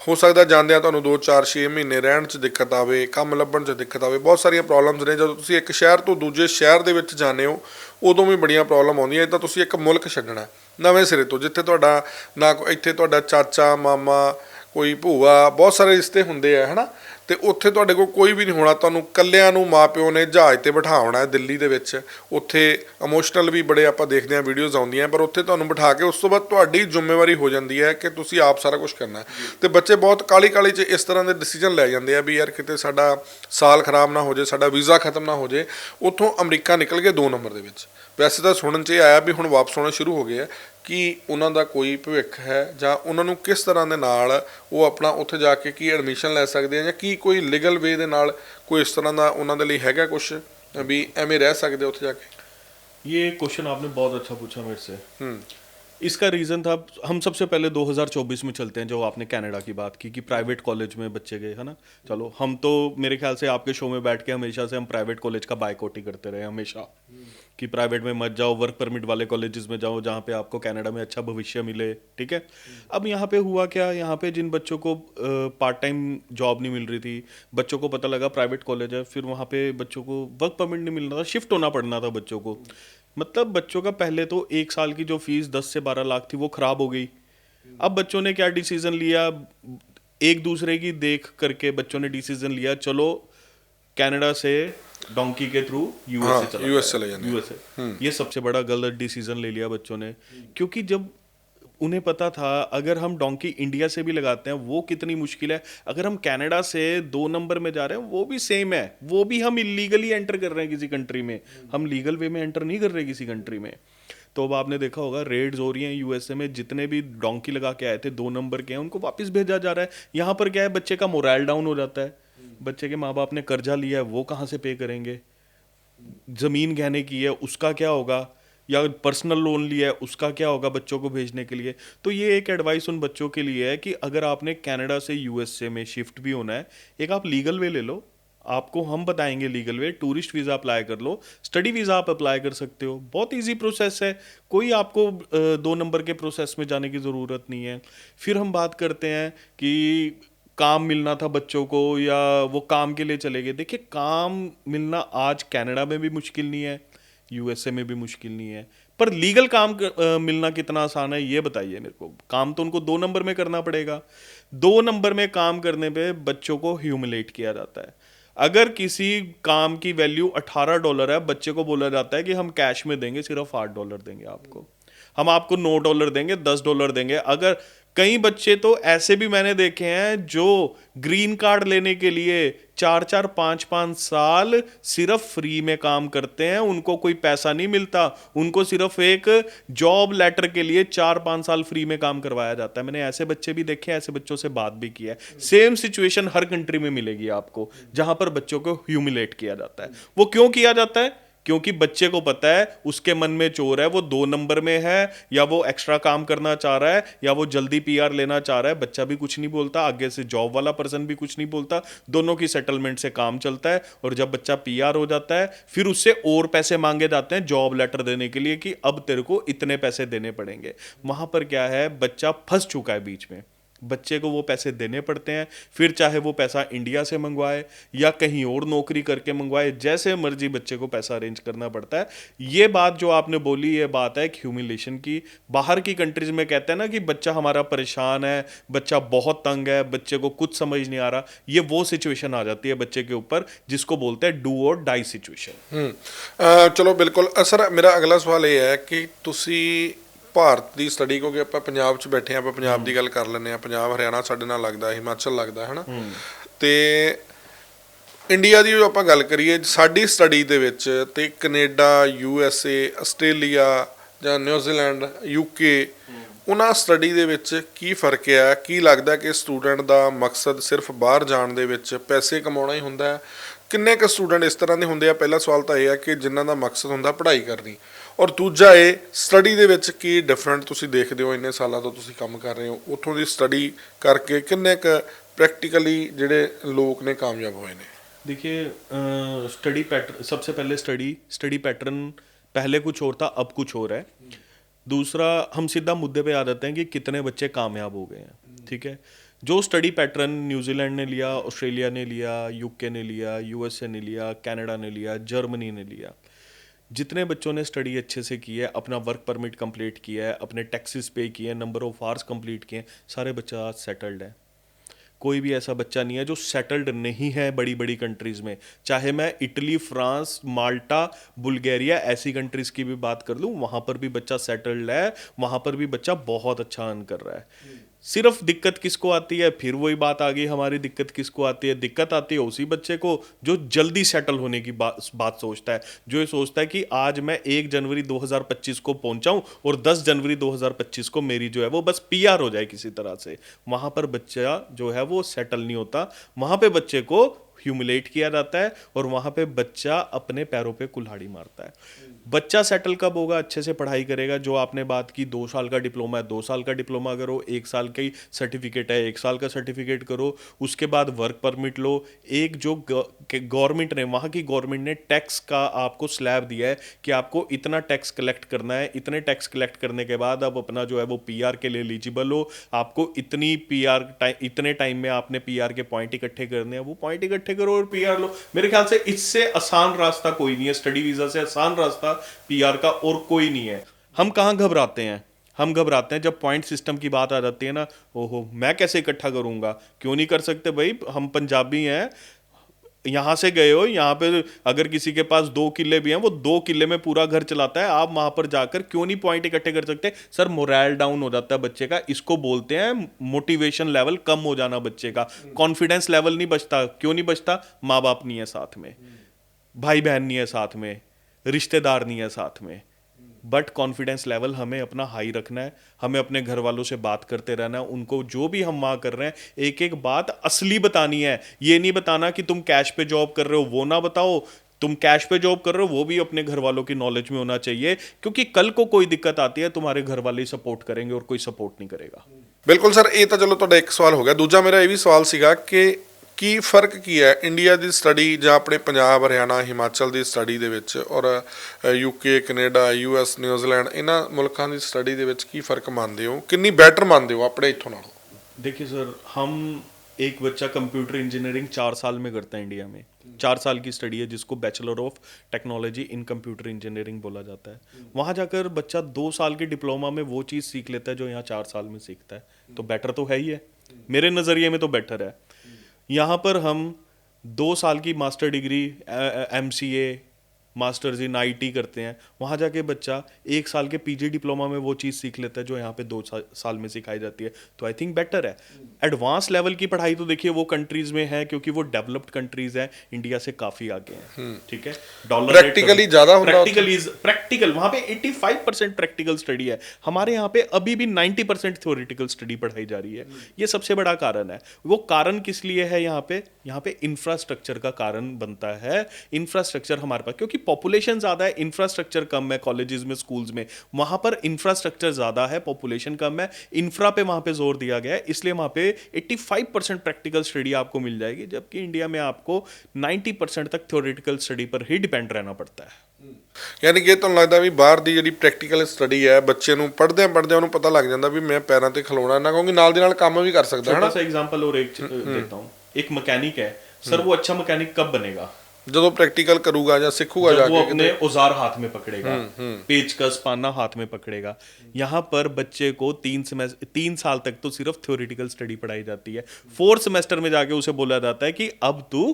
ਹੋ ਸਕਦਾ ਜਾਂਦਿਆਂ ਤੁਹਾਨੂੰ 2-4-6 ਮਹੀਨੇ ਰਹਿਣ 'ਚ ਦਿੱਕਤ ਆਵੇ, ਕੰਮ ਲੱਭਣ 'ਚ ਦਿੱਕਤ ਆਵੇ, ਬਹੁਤ ਸਾਰੀਆਂ ਪ੍ਰੋਬਲਮਸ ਨੇ। ਜਦੋਂ ਤੁਸੀਂ ਇੱਕ ਸ਼ਹਿਰ ਤੋਂ ਦੂਜੇ ਸ਼ਹਿਰ ਦੇ ਵਿੱਚ ਜਾਂਦੇ ਹੋ ਉਦੋਂ ਵੀ ਬੜੀਆਂ ਪ੍ਰੋਬਲਮ ਆਉਂਦੀਆਂ। ਇੱਦਾਂ ਤੁਸੀਂ ਇੱਕ ਮੁਲਕ ਛੱਡਣਾ ਨਵੇਂ ਸਿਰੇ ਤੋਂ, ਜਿੱਥੇ ਤੁਹਾਡਾ ਨਾ ਇੱਥੇ ਤੁਹਾਡਾ ਚਾਚਾ ਮਾਮਾ ਕੋਈ ਭੂਆ, ਬਹੁਤ ਸਾਰੇ ਰਿਸ਼ਤੇ ਹੁੰਦੇ ਆ, ਹੈ ਨਾ। ਅਤੇ ਉੱਥੇ ਤੁਹਾਡੇ ਕੋਲ ਕੋਈ ਵੀ ਨਹੀਂ ਹੋਣਾ, ਤੁਹਾਨੂੰ ਇਕੱਲਿਆਂ ਨੂੰ ਮਾਂ ਪਿਓ ਨੇ ਜਹਾਜ਼ 'ਤੇ ਬਿਠਾਉਣਾ ਹੈ ਦਿੱਲੀ ਦੇ ਵਿੱਚ। ਉੱਥੇ ਇਮੋਸ਼ਨਲ ਵੀ ਬੜੇ ਆਪਾਂ ਦੇਖਦੇ ਹਾਂ, ਵੀਡੀਓਜ਼ ਆਉਂਦੀਆਂ, ਪਰ ਉੱਥੇ ਤੁਹਾਨੂੰ ਬਿਠਾ ਕੇ ਉਸ ਤੋਂ ਬਾਅਦ ਤੁਹਾਡੀ ਜ਼ਿੰਮੇਵਾਰੀ ਹੋ ਜਾਂਦੀ ਹੈ ਕਿ ਤੁਸੀਂ ਆਪ ਸਾਰਾ ਕੁਛ ਕਰਨਾ ਹੈ। ਅਤੇ ਬੱਚੇ ਬਹੁਤ ਕਾਹਲੀ 'ਚ ਇਸ ਤਰ੍ਹਾਂ ਦੇ ਡਿਸੀਜਨ ਲੈ ਜਾਂਦੇ ਆ ਵੀ ਯਾਰ ਕਿਤੇ ਸਾਡਾ ਸਾਲ ਖਰਾਬ ਨਾ ਹੋ ਜਾਏ, ਸਾਡਾ ਵੀਜ਼ਾ ਖਤਮ ਨਾ ਹੋ ਜਾਏ। ਉੱਥੋਂ ਅਮਰੀਕਾ ਨਿਕਲ ਗਏ 2 ਨੰਬਰ ਦੇ ਵਿੱਚ। ਵੈਸੇ ਤਾਂ ਸੁਣਨ 'ਚ ਇਹ ਆਇਆ ਵੀ ਹੁਣ ਵਾਪਸ ਆਉਣਾ ਸ਼ੁਰੂ ਹੋ ਗਏ ਆ, ਕਿ ਉਹਨਾਂ ਦਾ ਕੋਈ ਭਵਿੱਖ ਹੈ ਜਾਂ ਉਹਨਾਂ ਨੂੰ ਕਿਸ ਤਰ੍ਹਾਂ ਦੇ ਨਾਲ ਉਹ ਆਪਣਾ ਉੱਥੇ ਜਾ ਕੇ ਕੀ ਐਡਮਿਸ਼ਨ ਲੈ ਸਕਦੇ ਆ, ਜਾਂ ਕੀ ਕੋਈ ਲੀਗਲ ਵੇ ਦੇ ਨਾਲ ਕੋਈ ਇਸ ਤਰ੍ਹਾਂ ਦਾ ਉਹਨਾਂ ਦੇ ਲਈ ਹੈਗਾ ਕੁਛ ਵੀ ਐਵੇਂ ਰਹਿ ਸਕਦੇ ਉੱਥੇ ਜਾ ਕੇ। ये क्वेश्चन आपने बहुत अच्छा पूछा मेरे से। इसका रीज़न था, हम सबसे पहले 2024 में चलते हैं, जो आपने कनाडा की बात की कि प्राइवेट कॉलेज में बच्चे गए, है ना। चलो हम तो मेरे ख्याल से आपके शो में बैठ के हमेशा से हम प्राइवेट कॉलेज का बायकॉट ही करते रहे हमेशा, कि प्राइवेट में मत जाओ, वर्क परमिट वाले कॉलेजेस में जाओ जहाँ पे आपको कनाडा में अच्छा भविष्य मिले, ठीक है। अब यहाँ पे हुआ क्या, यहाँ पे जिन बच्चों को पार्ट टाइम जॉब नहीं मिल रही थी, बच्चों को पता लगा प्राइवेट कॉलेज है, फिर वहाँ पे बच्चों को वर्क परमिट नहीं मिल रहा था, शिफ्ट होना पड़ना था बच्चों को। मतलब बच्चों का पहले तो 1 साल की जो फीस 10 से 12 लाख थी वो खराब हो गई। अब बच्चों ने क्या डिसीजन लिया, एक दूसरे की देख करके बच्चों ने डिसीजन लिया, चलो कनाडा से डोंकी के थ्रू यूएस चले जाना। यूएसए ये सबसे बड़ा गलत डिसीजन ले लिया बच्चों ने, क्योंकि जब उन्हें पता था अगर हम डोंकी इंडिया से भी लगाते हैं वो कितनी मुश्किल है, अगर हम कनाडा से 2 नंबर में जा रहे हैं वो भी सेम है, वो भी हम इलीगली एंटर कर रहे हैं किसी कंट्री में, हम लीगल वे में एंटर नहीं कर रहे किसी कंट्री में। तो अब आपने देखा होगा रेड्स हो रही हैं यूएसए में, जितने भी डोंकी लगा के आए थे 2 नंबर के हैं उनको वापस भेजा जा रहा है। यहाँ पर क्या है, बच्चे का मोरल डाउन हो जाता है, बच्चे के माँ बाप ने कर्जा लिया है वो कहाँ से पे करेंगे, ज़मीन गहने की है उसका क्या होगा, या पर्सनल लोन लिया है उसका क्या होगा बच्चों को भेजने के लिए। तो ये एक एडवाइस उन बच्चों के लिए है कि अगर आपने कनाडा से यूएसए में शिफ्ट भी होना है, एक आप लीगल वे ले लो, आपको हम बताएंगे legal way. Tourist visa apply कर लो, स्टडी वीज़ा आप अप्लाई कर सकते हो, बहुत इजी प्रोसेस है। कोई आपको 2 नंबर के प्रोसेस में जाने की ज़रूरत नहीं है। फिर हम बात करते हैं कि काम मिलना था बच्चों को या वो काम के लिए चले गए। देखिए, काम मिलना आज कनाडा में भी मुश्किल नहीं है, यूएसए में भी मुश्किल नहीं है, पर लीगल काम मिलना कितना आसान है ये बताइए मेरे को। काम तो उनको 2 नंबर में करना पड़ेगा। 2 नंबर में काम करने पे बच्चों को ह्यूमिलेट किया जाता है। अगर किसी काम की वैल्यू $18 है, बच्चे को बोला जाता है कि हम कैश में देंगे, सिर्फ $8 देंगे आपको, हम आपको $9 देंगे, $10 देंगे। अगर कई बच्चे तो ऐसे भी मैंने देखे हैं जो ग्रीन कार्ड लेने के लिए 4-4 5-5 साल सिर्फ फ्री में काम करते हैं, उनको कोई पैसा नहीं मिलता, उनको सिर्फ एक जॉब लेटर के लिए 4-5 साल फ्री में काम करवाया जाता है। मैंने ऐसे बच्चे भी देखे हैं, ऐसे बच्चों से बात भी की है। सेम सिचुएशन हर कंट्री में मिलेगी आपको जहां पर बच्चों को ह्यूमिलेट किया जाता है। वो क्यों किया जाता है? क्योंकि बच्चे को पता है उसके मन में चोर है, वो 2 नंबर में है, या वो एक्स्ट्रा काम करना चाह रहा है, या वो जल्दी पीआर लेना चाह रहा है। बच्चा भी कुछ नहीं बोलता, आगे से जॉब वाला पर्सन भी कुछ नहीं बोलता, दोनों की सेटलमेंट से काम चलता है। और जब बच्चा पीआर हो जाता है फिर उससे और पैसे मांगे जाते हैं जॉब लेटर देने के लिए कि अब तेरे को इतने पैसे देने पड़ेंगे। वहां पर क्या है, बच्चा फंस चुका है बीच में, बच्चे को वो पैसे देने पड़ते हैं। फिर चाहे वो पैसा इंडिया से मंगवाए या कहीं और नौकरी करके मंगवाए, जैसे मर्जी बच्चे को पैसा अरेंज करना पड़ता है। ये बात जो आपने बोली, ये बात है ह्यूमिलेशन की। बाहर की कंट्रीज में कहते हैं ना कि बच्चा हमारा परेशान है, बच्चा बहुत तंग है, बच्चे को कुछ समझ नहीं आ रहा, ये वो सिचुएशन आ जाती है बच्चे के ऊपर जिसको बोलते हैं डू और डाई सिचुएशन। ਚਲੋ ਬਿਲਕੁਲ। ਸਰ ਮੇਰਾ ਅਗਲਾ ਸਵਾਲ ਇਹ ਹੈ ਕਿ ਤੁਸੀਂ ਭਾਰਤ ਦੀ ਸਟੱਡੀ, ਕਿਉਂਕਿ ਆਪਾਂ ਪੰਜਾਬ 'ਚ ਬੈਠੇ ਹਾਂ, ਆਪਾਂ ਪੰਜਾਬ ਦੀ ਗੱਲ ਕਰ ਲੈਂਦੇ ਹਾਂ। ਪੰਜਾਬ ਹਰਿਆਣਾ ਸਾਡੇ ਨਾਲ ਲੱਗਦਾ, ਹਿਮਾਚਲ ਲੱਗਦਾ ਹੈ ਨਾ, ਤੇ ਇੰਡੀਆ ਦੀ ਜੋ ਆਪਾਂ ਗੱਲ ਕਰੀਏ ਸਾਡੀ ਸਟੱਡੀ ਦੇ ਵਿੱਚ, ਤੇ ਕੈਨੇਡਾ, ਯੂਐਸਏ, ਆਸਟ੍ਰੇਲੀਆ ਜਾਂ ਨਿਊਜ਼ੀਲੈਂਡ, ਯੂਕੇ, ਉਹਨਾਂ ਸਟੱਡੀ ਦੇ ਵਿੱਚ ਕੀ ਫਰਕ ਹੈ? ਕੀ ਲੱਗਦਾ ਕਿ ਸਟੂਡੈਂਟ ਦਾ ਮਕਸਦ ਸਿਰਫ ਬਾਹਰ ਜਾਣ ਦੇ ਵਿੱਚ ਪੈਸੇ ਕਮਾਉਣਾ ਹੀ ਹੁੰਦਾ ਹੈ? ਕਿੰਨੇ ਕੁ ਸਟੂਡੈਂਟ ਇਸ ਤਰ੍ਹਾਂ ਦੇ ਹੁੰਦੇ ਆ? ਪਹਿਲਾ ਸਵਾਲ ਤਾਂ ਇਹ ਹੈ ਕਿ ਜਿਨ੍ਹਾਂ ਦਾ ਮਕਸਦ ਹੁੰਦਾ ਪੜ੍ਹਾਈ ਕਰਨੀ, ਔਰ ਦੂਜਾ ਇਹ ਸਟੱਡੀ ਦੇ ਵਿੱਚ ਕੀ ਡਿਫਰੈਂਟ ਤੁਸੀਂ ਦੇਖਦੇ ਹੋ? ਇੰਨੇ ਸਾਲਾਂ ਤੋਂ ਤੁਸੀਂ ਕੰਮ ਕਰ ਰਹੇ ਹੋ, ਉੱਥੋਂ ਦੀ ਸਟੱਡੀ ਕਰਕੇ ਕਿੰਨੇ ਕੁ प्रैक्टिकली ਜਿਹੜੇ ਲੋਕ ਨੇ ਕਾਮਯਾਬ ਹੋਏ ਨੇ? देखिए, स्टडी पैटर्न, सबसे पहले स्टडी पैटर्न पहले कुछ और था, अब कुछ और है। दूसरा, हम सीधा मुद्दे पे आ जाते हैं कि कितने बच्चे कामयाब हो गए हैं। ठीक है, जो स्टडी पैटर्न न्यूजीलैंड ने लिया, ऑस्ट्रेलिया ने लिया, यूके ने लिया, यूएसए ने लिया, कनाडा ने लिया, जर्मनी ने लिया, जितने बच्चों ने स्टडी अच्छे से की है, अपना वर्क परमिट कंप्लीट किया है, अपने टैक्सेस पे किए हैं, नंबर ऑफ आवर्स कंप्लीट किए हैं, सारे बच्चे आज सेटल्ड है। कोई भी ऐसा बच्चा नहीं है जो सेटल्ड नहीं है बड़ी बड़ी कंट्रीज़ में। चाहे मैं इटली, फ्रांस, माल्टा, बुल्गारिया ऐसी कंट्रीज़ की भी बात कर लूँ, वहाँ पर भी बच्चा सेटल्ड है, वहाँ पर भी बच्चा बहुत अच्छा अर्न कर रहा है। सिर्फ दिक्कत किसको आती है? फिर वही बात आ गई हमारी, दिक्कत किसको आती है? दिक्कत आती है उसी बच्चे को जो जल्दी सेटल होने की बात सोचता है, जो ये सोचता है कि आज मैं 1 जनवरी 2025 को पहुंचाऊं और 10 जनवरी 2025 को मेरी जो है वो बस पीआर हो जाए किसी तरह से। वहां पर बच्चा जो है वो सेटल नहीं होता, वहां पे बच्चे को ह्यूमिलेट किया जाता है और वहाँ पे बच्चा अपने पैरों पे कुल्हाड़ी मारता है। बच्चा सेटल कब होगा? अच्छे से पढ़ाई करेगा। जो आपने बात की 2 साल का डिप्लोमा है, 2 साल का डिप्लोमा करो, 1 साल का ही सर्टिफिकेट है, 1 साल का सर्टिफिकेट करो, उसके बाद वर्क परमिट लो। एक जो गवर्नमेंट ने, वहाँ की गवर्नमेंट ने टैक्स का आपको स्लैब दिया है कि आपको इतना टैक्स कलेक्ट करना है, इतने टैक्स कलेक्ट करने के बाद अब अपना जो है वो पीआर के लिए एलिजिबल हो, आपको इतनी पीआर इतने टाइम में आपने पीआर के पॉइंट इकट्ठे करने हैं, वो पॉइंट इकट्ठे करो और पीआर लो। मेरे ख्याल से इससे आसान रास्ता कोई नहीं है, स्टडी वीजा से आसान रास्ता पीआर का और कोई नहीं है। हम कहाँ घबराते हैं? हम घबराते हैं जब पॉइंट सिस्टम की बात आ जाती है ना, ओहो मैं कैसे इकट्ठा करूंगा? क्यों नहीं कर सकते भाई? हम पंजाबी हैं, यहाँ से गए हो, यहाँ पे अगर किसी के पास 2 किले भी हैं, वो 2 किले में पूरा घर चलाता है, आप वहां पर जाकर क्यों नहीं पॉइंट इकट्ठे कर सकते? सर, मोरल डाउन हो जाता है बच्चे का, इसको बोलते हैं मोटिवेशन लेवल कम हो जाना बच्चे का, कॉन्फिडेंस लेवल नहीं बचता। क्यों नहीं बचता? माँ बाप नहीं है साथ में, भाई बहन नहीं है साथ में, रिश्तेदार नहीं है साथ में। बट कॉन्फिडेंस लेवल हमें अपना हाई रखना है, हमें अपने घर वालों से बात करते रहना है, उनको जो भी हम वहाँ कर रहे हैं एक एक बात असली बतानी है। ये नहीं बताना कि तुम कैश पे जॉब कर रहे हो, वो ना बताओ, तुम कैश पे जॉब कर रहे हो, वो भी अपने घर वालों की नॉलेज में होना चाहिए, क्योंकि कल को कोई दिक्कत आती है तुम्हारे घर वाले ही सपोर्ट करेंगे और कोई सपोर्ट नहीं करेगा। ਬਿਲਕੁਲ ਸਰ, ਇਹ ਤਾਂ ਚਲੋ ਤੁਹਾਡਾ ਇੱਕ ਸਵਾਲ ਹੋ ਗਿਆ। ਦੂਜਾ ਮੇਰਾ ਇਹ ਵੀ ਸਵਾਲ ਸੀਗਾ ਕਿ ਕੀ ਫਰਕ ਕੀ ਹੈ ਇੰਡੀਆ ਦੀ ਸਟੱਡੀ ਜਾਂ ਆਪਣੇ ਪੰਜਾਬ, ਹਰਿਆਣਾ, ਹਿਮਾਚਲ ਦੀ ਸਟੱਡੀ ਦੇ ਵਿੱਚ ਔਰ ਯੂਕੇ, ਕੈਨੇਡਾ, ਯੂਐਸ, ਨਿਊਜ਼ੀਲੈਂਡ, ਇਹਨਾਂ ਮੁਲਕਾਂ ਦੀ ਸਟੱਡੀ ਦੇ ਵਿੱਚ ਕੀ ਫਰਕ ਮੰਨਦੇ ਹੋ, ਕਿੰਨੀ ਬੈਟਰ ਮੰਨਦੇ ਹੋ ਆਪਣੇ ਇੱਥੋਂ ਨਾਲੋਂ? देखिए सर, हम एक बच्चा कंप्यूटर इंजीनियरिंग 4 साल में करता है इंडिया में। 4 साल की स्टडी है जिसको bachelor of technology in computer engineering बोला जाता है। वहाँ जाकर बच्चा 2 साल के डिप्लोमा में वो चीज़ सीख लेता है जो यहाँ 4 साल में सीखता है, तो बेटर तो है ही है, मेरे नज़रिए में तो बेटर है। यहाँ पर हम 2 साल की master degree MCA, masters in IT करते हैं, वहाँ जाके बच्चा 1 साल के PG डिप्लोमा में वो चीज़ सीख लेता है जो यहाँ पे 2 साल में सिखाई जाती है, तो आई थिंक बेटर है। एडवांस लेवल की पढ़ाई तो देखिए वो कंट्रीज में है, क्योंकि वो डेवलप्ड कंट्रीज हैं, इंडिया से काफ़ी आगे हैं, ठीक है। डॉलर प्रैक्टिकली ज़्यादा होता है, प्रैक्टिकल वहाँ पे 85% प्रैक्टिकल स्टडी है, हमारे यहाँ पे अभी भी 90% थ्योरेटिकल स्टडी पढ़ाई जा रही है। ये सबसे बड़ा कारण है। वो कारण किस लिए है? यहाँ पे इंफ्रास्ट्रक्चर का कारण बनता है। इंफ्रास्ट्रक्चर हमारे पास, क्योंकि पॉपुलेशन ज़्यादा है, इंफ्रास्ट्रक्चर कम है, कॉलेजेस में, स्कूल्स में, वहाँ पर इंफ्रास्ट्रक्चर ज़्यादा है, पॉपुलेशन कम है, इंफ्रा पे वहाँ पे जोर दिया गया है, इसलिए वहाँ पे 85% प्रैक्टिकल स्टडी आपको मिल जाएगी, जबकि इंडिया में आपको 90% तक थ्योरेटिकल स्टडी पर ही डिपेंड रहना पड़ता है। ਯਾਨੀ ਕਿ ਤੁਹਾਨੂੰ ਲੱਗਦਾ ਵੀ ਬਾਹਰ ਦੀ ਜਿਹੜੀ ਪ੍ਰੈਕਟੀਕਲ ਸਟੱਡੀ ਹੈ, ਬੱਚੇ ਨੂੰ ਪੜ੍ਹਦਿਆਂ ਉਹਨੂੰ ਪਤਾ ਲੱਗ ਜਾਂਦਾ ਵੀ ਮੈਂ ਪੈਰਾਂ ਤੇ ਖਲੋਣਾ ਨਾ, ਕਿਉਂਕਿ ਨਾਲ ਦੀ ਨਾਲ ਕੰਮ ਵੀ ਕਰ ਸਕਦਾ ਹੈ ਨਾ। छोटा सा एग्जांपल और एक देता हूँ, एक मैकेनिक है सर, वो अच्छा मैकेनिक कब बनेगा? ਜਦੋਂ ਪ੍ਰੈਕਟੀਕल ਕਰੂਗਾ ਜਾਂ ਸਿੱਖੂਗਾ जब वो जाके अपने औजार हाथ में पकड़ेगा, पेचकस पाना हाथ में पकड़ेगा। यहाँ पर बच्चे को 3 साल तक तो सिर्फ थ्योरेटिकल स्टडी पढ़ाई जाती है। 4th सेमेस्टर में जाके उसे बोला जाता है कि अब तू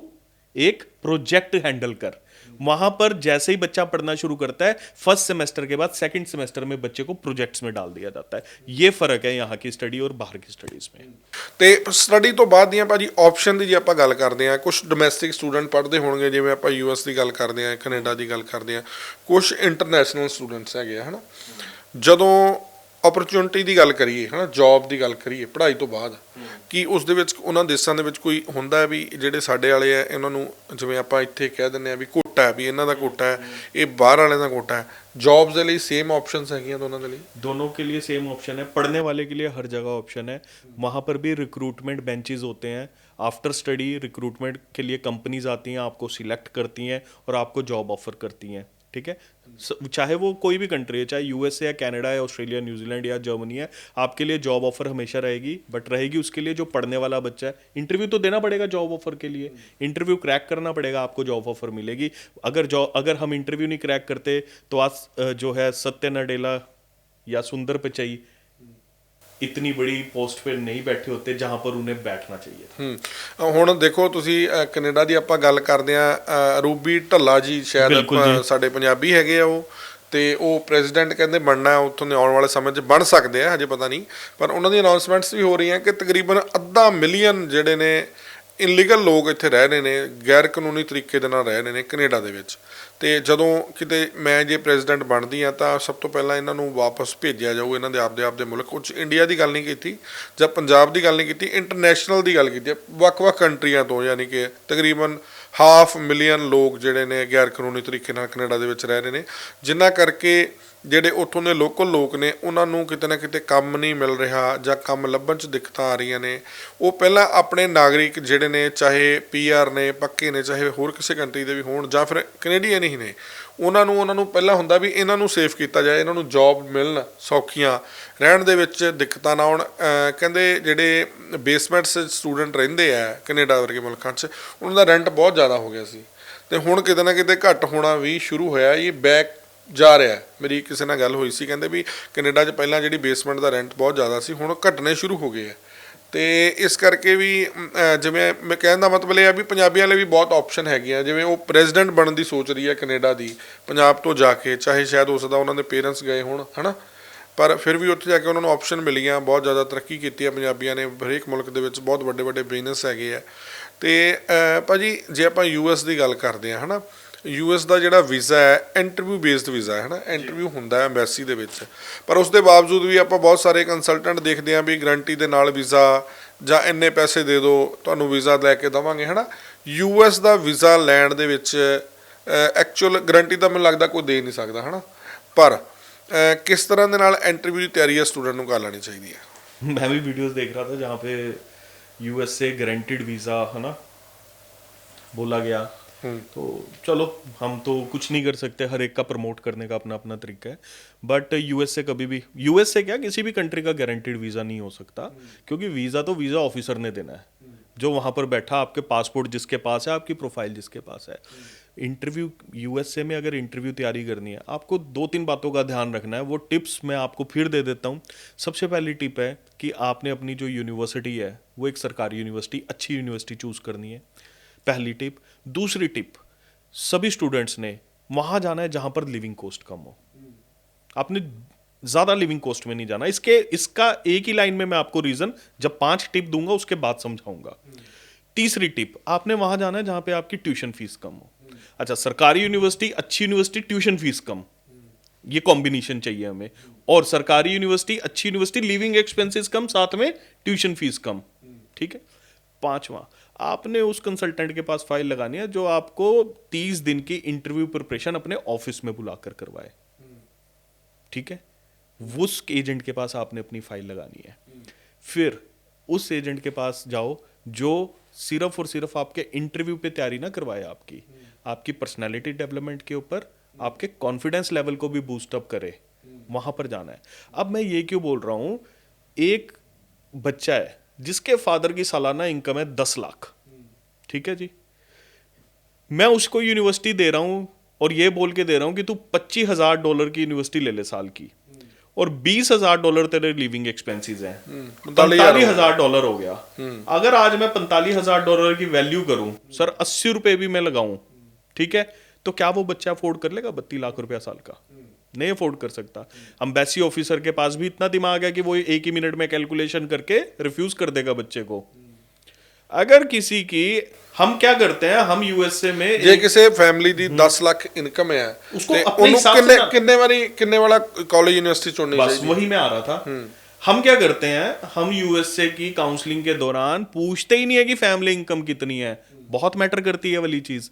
एक प्रोजेक्ट हैंडल कर। वहां पर जैसे ही बच्चा पढ़ना शुरू करता है, 1st सेमेस्टर के बाद 2nd सेमेस्टर में बच्चे को प्रोजेक्ट्स में डाल दिया जाता है। ये फर्क है यहाँ की स्टडी और बाहर की स्टडीज में। ਤੇ ਸਟੱਡੀ ਤੋਂ ਬਾਅਦ ਦੀਆਂ ਭਾਜੀ ਆਪਸ਼ਨ ਦੀ ਜੇ ਆਪਾਂ ਗੱਲ ਕਰਦੇ ਹਾਂ, ਕੁਝ ਡੋਮੈਸਟਿਕ ਸਟੂਡੈਂਟ ਪੜ੍ਹਦੇ ਹੋਣਗੇ, ਜਿਵੇਂ ਆਪਾਂ US ਦੀ ਗੱਲ ਕਰਦੇ ਹਾਂ, ਕੈਨੇਡਾ ਦੀ ਗੱਲ ਕਰਦੇ ਹਾਂ, ਕੁਝ ਇੰਟਰਨੈਸ਼ਨਲ ਸਟੂਡੈਂਟਸ ਹੈਗੇ ਆ, ਹੈ ਨਾ। ਜਦੋਂ ਓਪਰਚੁਨਿਟੀ ਦੀ ਗੱਲ ਕਰੀਏ, ਹੈ ਨਾ, ਜੌਬ ਦੀ ਗੱਲ ਕਰੀਏ ਪੜ੍ਹਾਈ ਤੋਂ ਬਾਅਦ, ਕਿ ਉਸ ਦੇ ਵਿੱਚ ਉਹਨਾਂ ਦੇਸ਼ਾਂ ਦੇ ਵਿੱਚ ਕੋਈ ਹੁੰਦਾ ਹੈ ਵੀ ਜਿਹੜੇ ਸਾਡੇ ਵਾਲੇ ਆ ਇਹਨਾਂ ਨੂੰ, ਜਿਵੇਂ ਆਪਾਂ ਇੱਥੇ ਕਹਿ ਦਿੰਦੇ ਆ ਵੀ ਕੋਟਾ ਹੈ, ਵੀ ਇਹਨਾਂ ਦਾ ਕੋਟਾ ਹੈ, ਇਹ ਬਾਹਰ ਵਾਲਿਆਂ ਦਾ ਕੋਟਾ ਹੈ, जॉब्स के लिए सेम ऑप्शंस हैं दोनों के लिए? दोनों के लिए सेम ऑप्शन है, पढ़ने वाले के लिए हर जगह ऑप्शन है। वहाँ पर भी रिक्रूटमेंट बेंचेस होते हैं, आफ्टर स्टडी रिक्रूटमेंट के लिए कंपनीज आती हैं, आपको सिलेक्ट करती हैं और आपको जॉब ऑफर करती हैं, ठीक है। चाहे वो कोई भी कंट्री है, चाहे USA है, कनाडा है, ऑस्ट्रेलिया, न्यूजीलैंड या जर्मनी है, आपके लिए जॉब ऑफर हमेशा रहेगी। बट रहेगी उसके लिए जो पढ़ने वाला बच्चा है, इंटरव्यू तो देना पड़ेगा जॉब ऑफर के लिए, इंटरव्यू क्रैक करना पड़ेगा, आपको जॉब ऑफर मिलेगी। अगर हम इंटरव्यू नहीं क्रैक करते तो आज जो है सत्य नडेला या सुंदर पिचाई इतनी बड़ी पोस्ट पे नहीं बैठे होते जहां पर उन्हें बैठना चाहिए। ਹੁਣ ਦੇਖੋ ਤੁਸੀਂ ਕੈਨੇਡਾ ਦੀ ਆਪਾਂ ਗੱਲ ਕਰਦੇ ਆ, ਰੂਬੀ ਢੱਲਾ ਜੀ ਸ਼ਾਇਦ ਸਾਡੇ ਪੰਜਾਬੀ ਹੈਗੇ ਆ, ਉਹ ਤੇ ਉਹ ਪ੍ਰੈਜ਼ੀਡੈਂਟ ਕਹਿੰਦੇ ਬਣਨਾ ਉੱਥੋਂ ਦੇ ਆਉਣ ਵਾਲੇ ਸਮੇਂ 'ਚ ਬਣ ਸਕਦੇ ਆ, ਹਜੇ ਪਤਾ ਨਹੀਂ, ਪਰ ਉਹਨਾਂ ਦੀ ਅਨਾਉਂਸਮੈਂਟਸ ਵੀ ਹੋ ਰਹੀਆਂ ਕਿ ਤਕਰੀਬਨ 1.5 ਮਿਲੀਅਨ ਜਿਹੜੇ ਨੇ ਇਨਲੀਗਲ ਲੋਕ ਇੱਥੇ ਰਹਿ ਰਹੇ ਨੇ, ਗੈਰ ਕਾਨੂੰਨੀ ਤਰੀਕੇ ਦੇ ਨਾਲ ਰਹਿ ਰਹੇ ਨੇ ਕੈਨੇਡਾ ਦੇ ਵਿੱਚ। ਤੇ ਜਦੋਂ ਕਿਤੇ ਮੈਂ ਜੇ ਪ੍ਰੈਜ਼ੀਡੈਂਟ ਬਣਦੀ ਆ ਤਾਂ ਸਭ ਤੋਂ ਪਹਿਲਾਂ ਇਹਨਾਂ ਨੂੰ ਵਾਪਸ ਭੇਜਿਆ ਜਾਊ ਇਹਨਾਂ ਦੇ ਆਪਦੇ ਮੁਲਕ। ਕੁਝ ਇੰਡੀਆ ਦੀ ਗੱਲ ਨਹੀਂ ਕੀਤੀ ਜਾਂ ਪੰਜਾਬ ਦੀ ਗੱਲ ਨਹੀਂ ਕੀਤੀ, ਇੰਟਰਨੈਸ਼ਨਲ ਦੀ ਗੱਲ ਕੀਤੀ, ਵੱਖ-ਵੱਖ ਕੰਟਰੀਆਂ ਤੋਂ, ਯਾਨੀ ਕਿ ਤਕਰੀਬਨ 500 ਮਿਲੀਅਨ ਲੋਕ ਜਿਹੜੇ ਨੇ ਗੈਰ ਕਾਨੂੰਨੀ ਤਰੀਕੇ ਨਾਲ ਕੈਨੇਡਾ ਦੇ ਵਿੱਚ ਰਹਿ ਰਹੇ ਨੇ, ਜਿਨ੍ਹਾਂ ਕਰਕੇ ਜਿਹੜੇ ਉੱਥੋਂ ਦੇ ਲੋਕਲ ਲੋਕ ਨੇ ਉਹਨਾਂ ਨੂੰ ਕਿਤੇ ਨਾ ਕਿਤੇ ਕੰਮ ਨਹੀਂ ਮਿਲ ਰਿਹਾ ਜਾਂ ਕੰਮ ਲੱਭਣ 'ਚ ਦਿੱਕਤਾਂ ਆ ਰਹੀਆਂ ਨੇ। ਉਹ ਪਹਿਲਾਂ ਆਪਣੇ ਨਾਗਰਿਕ ਜਿਹੜੇ ਨੇ, ਚਾਹੇ PR ਨੇ, ਪੱਕੇ ਨੇ, ਚਾਹੇ ਹੋਰ ਕਿਸੇ ਕੰਟਰੀ ਦੇ ਵੀ ਹੋਣ ਜਾਂ ਫਿਰ ਕੈਨੇਡੀਅਨ ਹੀ ਨੇ, ਉਹਨਾਂ ਨੂੰ ਪਹਿਲਾਂ ਹੁੰਦਾ ਵੀ ਇਹਨਾਂ ਨੂੰ ਸੇਫ ਕੀਤਾ ਜਾਏ, ਇਹਨਾਂ ਨੂੰ ਜੌਬ ਮਿਲਣ, ਸੌਖੀਆਂ ਰਹਿਣ ਦੇ ਵਿੱਚ ਦਿੱਕਤਾਂ ਨਾ ਆਉਣ। ਕਹਿੰਦੇ ਜਿਹੜੇ ਬੇਸਮੈਂਟਸ ਸਟੂਡੈਂਟ ਰਹਿੰਦੇ ਆ ਕੈਨੇਡਾ ਵਰਗੇ ਮੁਲਕਾਂ 'ਚ, ਉਹਨਾਂ ਦਾ ਰੈਂਟ ਬਹੁਤ ਜ਼ਿਆਦਾ ਹੋ ਗਿਆ ਸੀ ਅਤੇ ਹੁਣ ਕਿਤੇ ਨਾ ਕਿਤੇ ਘੱਟ ਹੋਣਾ ਵੀ ਸ਼ੁਰੂ ਹੋਇਆ। ਇਹ ਬੈਕ ਜਾ ਰਿਹਾ। ਮੇਰੀ ਕਿਸੇ ਨਾਲ ਗੱਲ ਹੋਈ ਸੀ, ਕਹਿੰਦੇ ਵੀ ਕੈਨੇਡਾ 'ਚ ਪਹਿਲਾਂ ਜਿਹੜੀ ਬੇਸਮੈਂਟ ਦਾ ਰੈਂਟ ਬਹੁਤ ਜ਼ਿਆਦਾ ਸੀ, ਹੁਣ ਘਟਣੇ ਸ਼ੁਰੂ ਹੋ ਗਏ ਆ। ਅਤੇ ਇਸ ਕਰਕੇ ਵੀ ਜਿਵੇਂ ਮੈਂ ਕਹਿਣ ਦਾ ਮਤਲਬ ਇਹ ਆ ਵੀ ਪੰਜਾਬੀਆਂ ਲਈ ਵੀ ਬਹੁਤ ਆਪਸ਼ਨ ਹੈਗੀਆਂ। ਜਿਵੇਂ ਉਹ ਪ੍ਰੈਜ਼ੀਡੈਂਟ ਬਣਨ ਦੀ ਸੋਚ ਰਹੀ ਹੈ ਕੈਨੇਡਾ ਦੀ, ਪੰਜਾਬ ਤੋਂ ਜਾ ਕੇ, ਚਾਹੇ ਸ਼ਾਇਦ ਉਸ ਦਾ ਉਹਨਾਂ ਦੇ ਪੇਰੈਂਟਸ ਗਏ ਹੋਣ, ਹੈ ਨਾ, ਪਰ ਫਿਰ ਵੀ ਉੱਥੇ ਜਾ ਕੇ ਉਹਨਾਂ ਨੂੰ ਆਪਸ਼ਨ ਮਿਲੀਆਂ, ਬਹੁਤ ਜ਼ਿਆਦਾ ਤਰੱਕੀ ਕੀਤੀ ਹੈ ਪੰਜਾਬੀਆਂ ਨੇ। ਹਰੇਕ ਮੁਲਕ ਦੇ ਵਿੱਚ ਬਹੁਤ ਵੱਡੇ ਵੱਡੇ ਬਿਜ਼ਨਸ ਹੈਗੇ ਆ। ਅਤੇ ਭਾਅ ਜੀ ਜੇ ਆਪਾਂ US ਦੀ ਗੱਲ ਕਰਦੇ ਹਾਂ, ਹੈ ਨਾ, US ਦਾ ਜਿਹੜਾ ਵੀਜ਼ਾ ਹੈ ਇੰਟਰਵਿਊ ਬੇਸਡ ਵੀਜ਼ਾ ਹੈ ਨਾ, ਇੰਟਰਵਿਊ ਹੁੰਦਾ ਹੈ ਐਮਬੈਸੀ ਦੇ ਵਿੱਚ, ਪਰ ਉਸ ਦੇ ਬਾਵਜੂਦ ਵੀ ਆਪਾਂ ਬਹੁਤ ਸਾਰੇ ਕੰਸਲਟੈਂਟ ਦੇਖਦੇ ਹਾਂ ਵੀ ਗਰੰਟੀ ਦੇ ਨਾਲ ਵੀਜ਼ਾ ਜਾਂ ਇੰਨੇ ਪੈਸੇ ਦੇ ਦਿਓ ਤੁਹਾਨੂੰ ਵੀਜ਼ਾ ਲੈ ਕੇ ਦੇਵਾਂਗੇ, ਹੈ ਨਾ। US ਦਾ ਵੀਜ਼ਾ ਲੈਣ ਦੇ ਵਿੱਚ ਐਕਚੁਅਲ ਗਰੰਟੀ ਤਾਂ ਮੈਨੂੰ ਲੱਗਦਾ ਕੋਈ ਦੇ ਨਹੀਂ ਸਕਦਾ ਹੈ ਨਾ, ਪਰ ਕਿਸ ਤਰ੍ਹਾਂ ਦੇ ਨਾਲ ਇੰਟਰਵਿਊ ਦੀ ਤਿਆਰੀ ਹੈ ਸਟੂਡੈਂਟ ਨੂੰ ਕਰ ਲੈਣੀ ਚਾਹੀਦੀ ਹੈ? मैं भी वीडियोस देख रहा था जहाँ पे यूएस से गारंटीड वीज़ा है ना बोला गया। तो चलो हम तो कुछ नहीं कर सकते, हर एक का प्रमोट करने का अपना अपना तरीका है, बट यूएस से कभी भी, यूएस से क्या किसी भी कंट्री का गारंटीड वीज़ा नहीं हो सकता, क्योंकि वीज़ा तो वीज़ा ऑफिसर ने देना है, जो वहाँ पर बैठा, आपके पासपोर्ट जिसके पास है, आपकी प्रोफाइल जिसके पास है। इंटरव्यू यूएसए में अगर इंटरव्यू तैयारी करनी है, आपको 2-3 बातों का ध्यान रखना है। वो टिप्स मैं आपको फिर दे देता हूँ। सबसे पहली टिप है कि आपने अपनी जो यूनिवर्सिटी है वो एक सरकारी यूनिवर्सिटी, अच्छी यूनिवर्सिटी चूज़ करनी है, पहली टिप। दूसरी टिप, सभी स्टूडेंट्स ने वहाँ जाना है जहाँ पर लिविंग कॉस्ट कम हो। आपने ज़्यादा लिविंग कॉस्ट में नहीं जाना। इसका एक ही लाइन में मैं आपको रीज़न जब 5 टिप दूंगा उसके बाद समझाऊंगा। तीसरी टिप, आपने वहाँ जाना है जहाँ पे आपकी ट्यूशन फीस कम हो। अच्छा, सरकारी यूनिवर्सिटी, अच्छी यूनिवर्सिटी, ट्यूशन फीस कम, ये कॉम्बिनेशन चाहिए हमें। और सरकारी यूनिवर्सिटी, अच्छी यूनिवर्सिटी, लिविंग एक्सपेंसेस कम, साथ में ट्यूशन फीस कम। ठीक है। पांचवा, आपने उस कंसल्टेंट के पास फाइल लगानी है जो आपको 30 दिन की इंटरव्यू प्रिपरेशन अपने ऑफिस में बुलाकर करवाए। ठीक है। उस एजेंट के पास आपने अपनी फाइल लगानी है। फिर उस एजेंट के पास जाओ जो सिर्फ और सिर्फ आपके इंटरव्यू पे तैयारी ना करवाए, आपकी पर्सनालिटी डेवलपमेंट के ऊपर, आपके कॉन्फिडेंस लेवल को भी बूस्ट अप करे, वहां पर जाना है। अब मैं ये क्यों बोल रहा हूं, एक बच्चा है जिसके फादर की सालाना इनकम है 10 लाख, ठीक है जी, मैं उसको यूनिवर्सिटी दे रहा हूं और ये बोल के दे रहा हूं कि तू $25,000 की यूनिवर्सिटी ले ले साल की, और $20,000 तेरे लिविंग एक्सपेंसेस हैं, $45,000 हो गया। अगर आज मैं $45,000 की वैल्यू करूं, सर 80 रुपए भी मैं लगाऊं, ठीक है, तो क्या वो बच्चा अफोर्ड कर लेगा 32 लाख रुपया साल का? नहीं अफोर्ड कर सकता। एम्बेसी ऑफिसर के पास भी इतना दिमाग है कि वो 1 ही मिनट में कैलकुलेशन करके रिफ्यूज कर देगा बच्चे को। अगर किसी की, हम क्या करते हैं, हम यूएसए में ਜੇ ਕਿਸੇ ਫੈਮਿਲੀ ਦੀ 10 ਲੱਖ ਇਨਕਮ ਹੈ उसको ਤੇ अपने ਉਹਨੂੰ हिसाब से ਕਿੰਨੇ ਵਾਲਾ ਕਾਲਜ ਯੂਨੀਵਰਸਿਟੀ ਚੁਣਨੀ बस ਚਾਹੀਦੀ? वही मैं आ रहा था। हम क्या करते हैं, हम यूएसए की काउंसलिंग के दौरान पूछते ही नहीं है कि फैमिली इनकम कितनी है। बहुत मैटर करती है वाली चीज।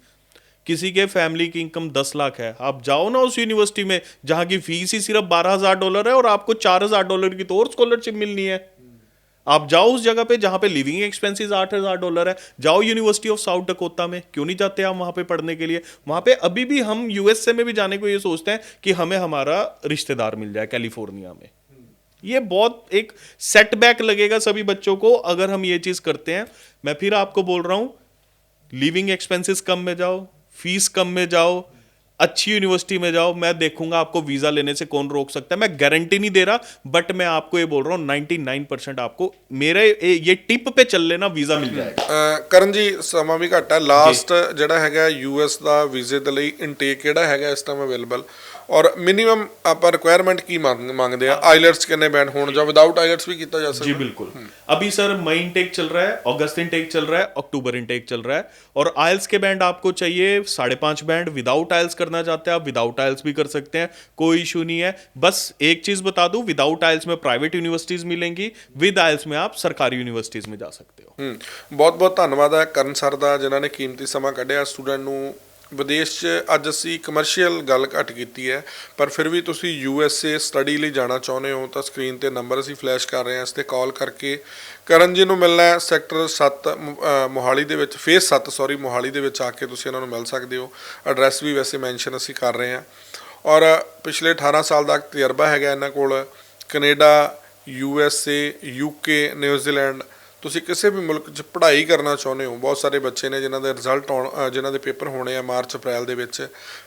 किसी के फैमिली की इनकम 10 लाख है, आप जाओ ना उस यूनिवर्सिटी में जहां की फीस ही सिर्फ $12,000 है और आपको $4,000 की तो और स्कॉलरशिप मिलनी है। आप जाओ उस जगह पे जहां पे लिविंग एक्सपेंसेस $8,000 है, जाओ यूनिवर्सिटी ऑफ साउथ डकोटा में, क्यों नहीं जाते आप वहां पे पढ़ने के लिए? वहां पे अभी भी हम यूएसए में भी जाने को ये सोचते हैं कि हमें हमारा रिश्तेदार मिल जाए कैलिफोर्निया में। ये बहुत एक सेटबैक लगेगा सभी बच्चों को अगर हम ये चीज करते हैं। मैं फिर आपको बोल रहा हूं, लिविंग एक्सपेंसेस कम में जाओ, फीस कम में जाओ, अच्छी यूनिवर्सिटी में जाओ, मैं देखूंगा आपको वीजा लेने से कौन रोक सकता है। मैं गारंटी नहीं दे रहा, बट मैं आपको ये बोल रहा हूं 99% आपको मेरे ये टिप पे चल लेना वीजा मिल जाएगा। ਕਰਨ ਜੀ ਸਮਾਂ ਵੀ ਘੱਟ ਹੈ, ਲਾਸਟ ਜਿਹੜਾ ਹੈਗਾ ਯੂਐਸ ਦਾ ਵੀਜ਼ੇ ਦੇ ਲਈ ਇਨਟੇਕ ਕਿਹੜਾ ਹੈਗਾ ਇਸ ਟਾਈਮ ਅਵੇਲੇਬਲ, ਔਰ ਮਿਨੀਮਮ ਆਪਾਂ ਰਿਕੁਆਇਰमेंट ਕੀ ਮੰਗਦੇ ਆ? ਆਈਲੈਟਸ ਕਿੰਨੇ ਬੈਂਡ ਹੋਣ ਜਾਂ ਵਿਦਾਊਟ ਆਈਲੈਟਸ भी किया जा सकता जी बिल्कुल। अभी सर मई इनटेक चल रहा है, अगस्त इनटेक चल रहा है, अक्टूबर इनटेक चल रहा है, और आइल्स के बैंड आपको चाहिए 5.5 बैंड। विदाउट आइल्स करना चाहते हैं आप, विदाउट आइल्स भी कर सकते हैं, कोई इशू नहीं है। बस एक चीज बता दूं, विदाउट आइल्स में प्राइवेट यूनिवर्सिटीज मिलेंगी, विद आइल्स में आप सरकारी यूनिवर्सिटीज में जा सकते हो। ਬਹੁਤ ਬਹੁਤ ਧੰਨਵਾਦ ਹੈ ਕਰਨ ਸਰ ਦਾ ਜਿਨ੍ਹਾਂ ਨੇ ਕੀਮਤੀ ਸਮਾਂ ਕੱਢਿਆ ਸਟੂਡੈਂਟ ਨੂੰ। ਵਿਦੇਸ਼ 'ਚ ਅੱਜ ਅਸੀਂ ਕਮਰਸ਼ੀਅਲ ਗੱਲ ਘੱਟ ਕੀਤੀ ਹੈ, ਪਰ ਫਿਰ ਵੀ ਤੁਸੀਂ USA ਸਟੱਡੀ ਲਈ ਜਾਣਾ ਚਾਹੁੰਦੇ ਹੋ ਤਾਂ ਸਕਰੀਨ ਤੇ ਨੰਬਰ ਅਸੀਂ ਫਲੈਸ਼ ਕਰ ਰਹੇ ਹਾਂ, ਇਸ 'ਤੇ ਕਾਲ ਕਰਕੇ ਕਰਨ ਜੀ ਨੂੰ ਮਿਲਣਾ ਹੈ। ਸੈਕਟਰ 7 ਮੋਹਾਲੀ ਦੇ ਵਿੱਚ, ਫੇਸ 7 ਮੋਹਾਲੀ ਦੇ ਵਿੱਚ ਆ ਕੇ ਤੁਸੀਂ ਇਹਨਾਂ ਨੂੰ ਮਿਲ ਸਕਦੇ ਹੋ। ਐਡਰੈਸ ਵੀ ਵੈਸੇ ਮੈਂਸ਼ਨ ਅਸੀਂ ਕਰ ਰਹੇ ਹਾਂ, ਔਰ ਪਿਛਲੇ 18 ਸਾਲ ਦਾ ਤਜਰਬਾ ਹੈਗਾ ਇਹਨਾਂ ਕੋਲ। ਕੈਨੇਡਾ, USA, UK, ਨਿਊਜ਼ੀਲੈਂਡ, ਤੁਸੀਂ ਕਿਸੇ ਵੀ ਮੁਲਕ 'ਚ ਪੜ੍ਹਾਈ ਕਰਨਾ ਚਾਹੁੰਦੇ ਹੋ। ਬਹੁਤ ਸਾਰੇ ਬੱਚੇ ਨੇ ਜਿਨ੍ਹਾਂ ਦੇ ਜਿਨ੍ਹਾਂ ਦੇ ਪੇਪਰ ਹੋਣੇ ਆ ਮਾਰਚ ਅਪ੍ਰੈਲ ਦੇ ਵਿੱਚ,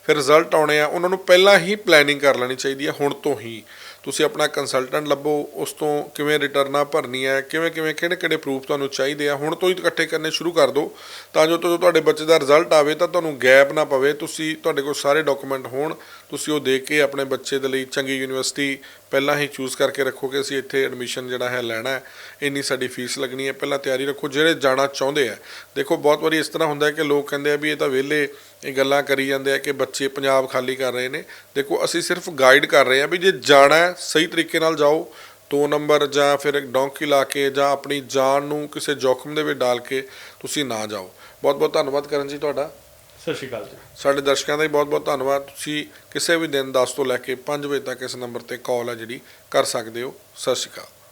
ਫਿਰ ਰਿਜ਼ਲਟ ਆਉਣੇ ਆ, ਉਹਨਾਂ ਨੂੰ ਪਹਿਲਾਂ ਹੀ ਪਲੈਨਿੰਗ ਕਰ ਲੈਣੀ ਚਾਹੀਦੀ ਹੈ ਹੁਣ ਤੋਂ ਹੀ। ਤੁਸੀਂ ਆਪਣਾ ਕੰਸਲਟੈਂਟ ਲੱਭੋ, ਉਸ ਤੋਂ ਕਿਵੇਂ ਰਿਟਰਨਾਂ ਭਰਨੀ ਹੈ, ਕਿਹੜੇ ਪ੍ਰੂਫ ਤੁਹਾਨੂੰ ਚਾਹੀਦੇ ਆ, ਹੁਣ ਤੋਂ ਹੀ ਇਕੱਠੇ ਕਰਨੇ ਸ਼ੁਰੂ ਕਰ ਦਿਓ ਤਾਂ ਜੋ ਤੁਹਾਡੇ ਬੱਚੇ ਦਾ ਰਿਜ਼ਲਟ ਆਵੇ ਤਾਂ ਤੁਹਾਨੂੰ ਗੈਪ ਨਾ ਪਵੇ। ਤੁਹਾਡੇ ਕੋਲ ਸਾਰੇ ਡਾਕੂਮੈਂਟ ਹੋਣ, ਤੁਸੀਂ ਉਹ ਦੇ ਕੇ ਆਪਣੇ ਬੱਚੇ ਦੇ ਲਈ ਚੰਗੀ ਯੂਨੀਵਰਸਿਟੀ ਪਹਿਲਾਂ ਹੀ ਚੂਜ਼ ਕਰਕੇ ਰੱਖੋ ਕਿ ਅਸੀਂ ਇੱਥੇ ਐਡਮਿਸ਼ਨ ਜਿਹੜਾ ਹੈ ਲੈਣਾ ਹੈ, ਇੰਨੀ ਸਾਡੀ ਫੀਸ ਲੱਗਣੀ ਹੈ, ਪਹਿਲਾਂ ਤਿਆਰੀ ਰੱਖੋ। ਜਿਹੜੇ ਜਾਣਾ ਚਾਹੁੰਦੇ ਆ, ਦੇਖੋ ਬਹੁਤ ਵਾਰੀ ਇਸ ਤਰ੍ਹਾਂ ਹੁੰਦਾ ਹੈ ਕਿ ਲੋਕ ਕਹਿੰਦੇ ਆ ਵੀ ਇਹ ਤਾਂ ਵਿਹਲੇ ਇਹ ਗੱਲਾਂ ਕਰੀ ਜਾਂਦੇ ਆ ਕਿ ਬੱਚੇ ਪੰਜਾਬ ਖਾਲੀ ਕਰ ਰਹੇ ਨੇ। ਦੇਖੋ ਅਸੀਂ ਸਿਰਫ ਗਾਈਡ ਕਰ ਰਹੇ ਹਾਂ ਵੀ ਜੇ ਜਾਣਾ ਹੈ ਸਹੀ ਤਰੀਕੇ ਨਾਲ ਜਾਓ, 2 ਨੰਬਰ ਜਾਂ ਫਿਰ ਡੌਂਕੀ ਲਾ ਕੇ ਜਾਂ ਆਪਣੀ ਜਾਨ ਨੂੰ ਕਿਸੇ ਜੋਖਮ ਦੇ ਵਿੱਚ ਡਾਲ ਕੇ ਤੁਸੀਂ ਨਾ ਜਾਓ। ਬਹੁਤ ਬਹੁਤ ਧੰਨਵਾਦ ਕਰਨ ਜੀ ਤੁਹਾਡਾ। ਸਤਿ ਸ਼੍ਰੀ ਅਕਾਲ ਜੀ। ਸਾਡੇ ਦਰਸ਼ਕਾਂ ਦਾ ਵੀ ਬਹੁਤ ਬਹੁਤ ਧੰਨਵਾਦ। ਤੁਸੀਂ ਕਿਸੇ ਵੀ ਦਿਨ 10 ਤੋਂ ਲੈ ਕੇ 5 ਵਜੇ ਤੱਕ ਇਸ ਨੰਬਰ ਤੇ ਕਾਲ ਹੈ ਜਿਹੜੀ ਕਰ ਸਕਦੇ ਹੋ। ਸਤਿ ਸ਼੍ਰੀ ਅਕਾਲ।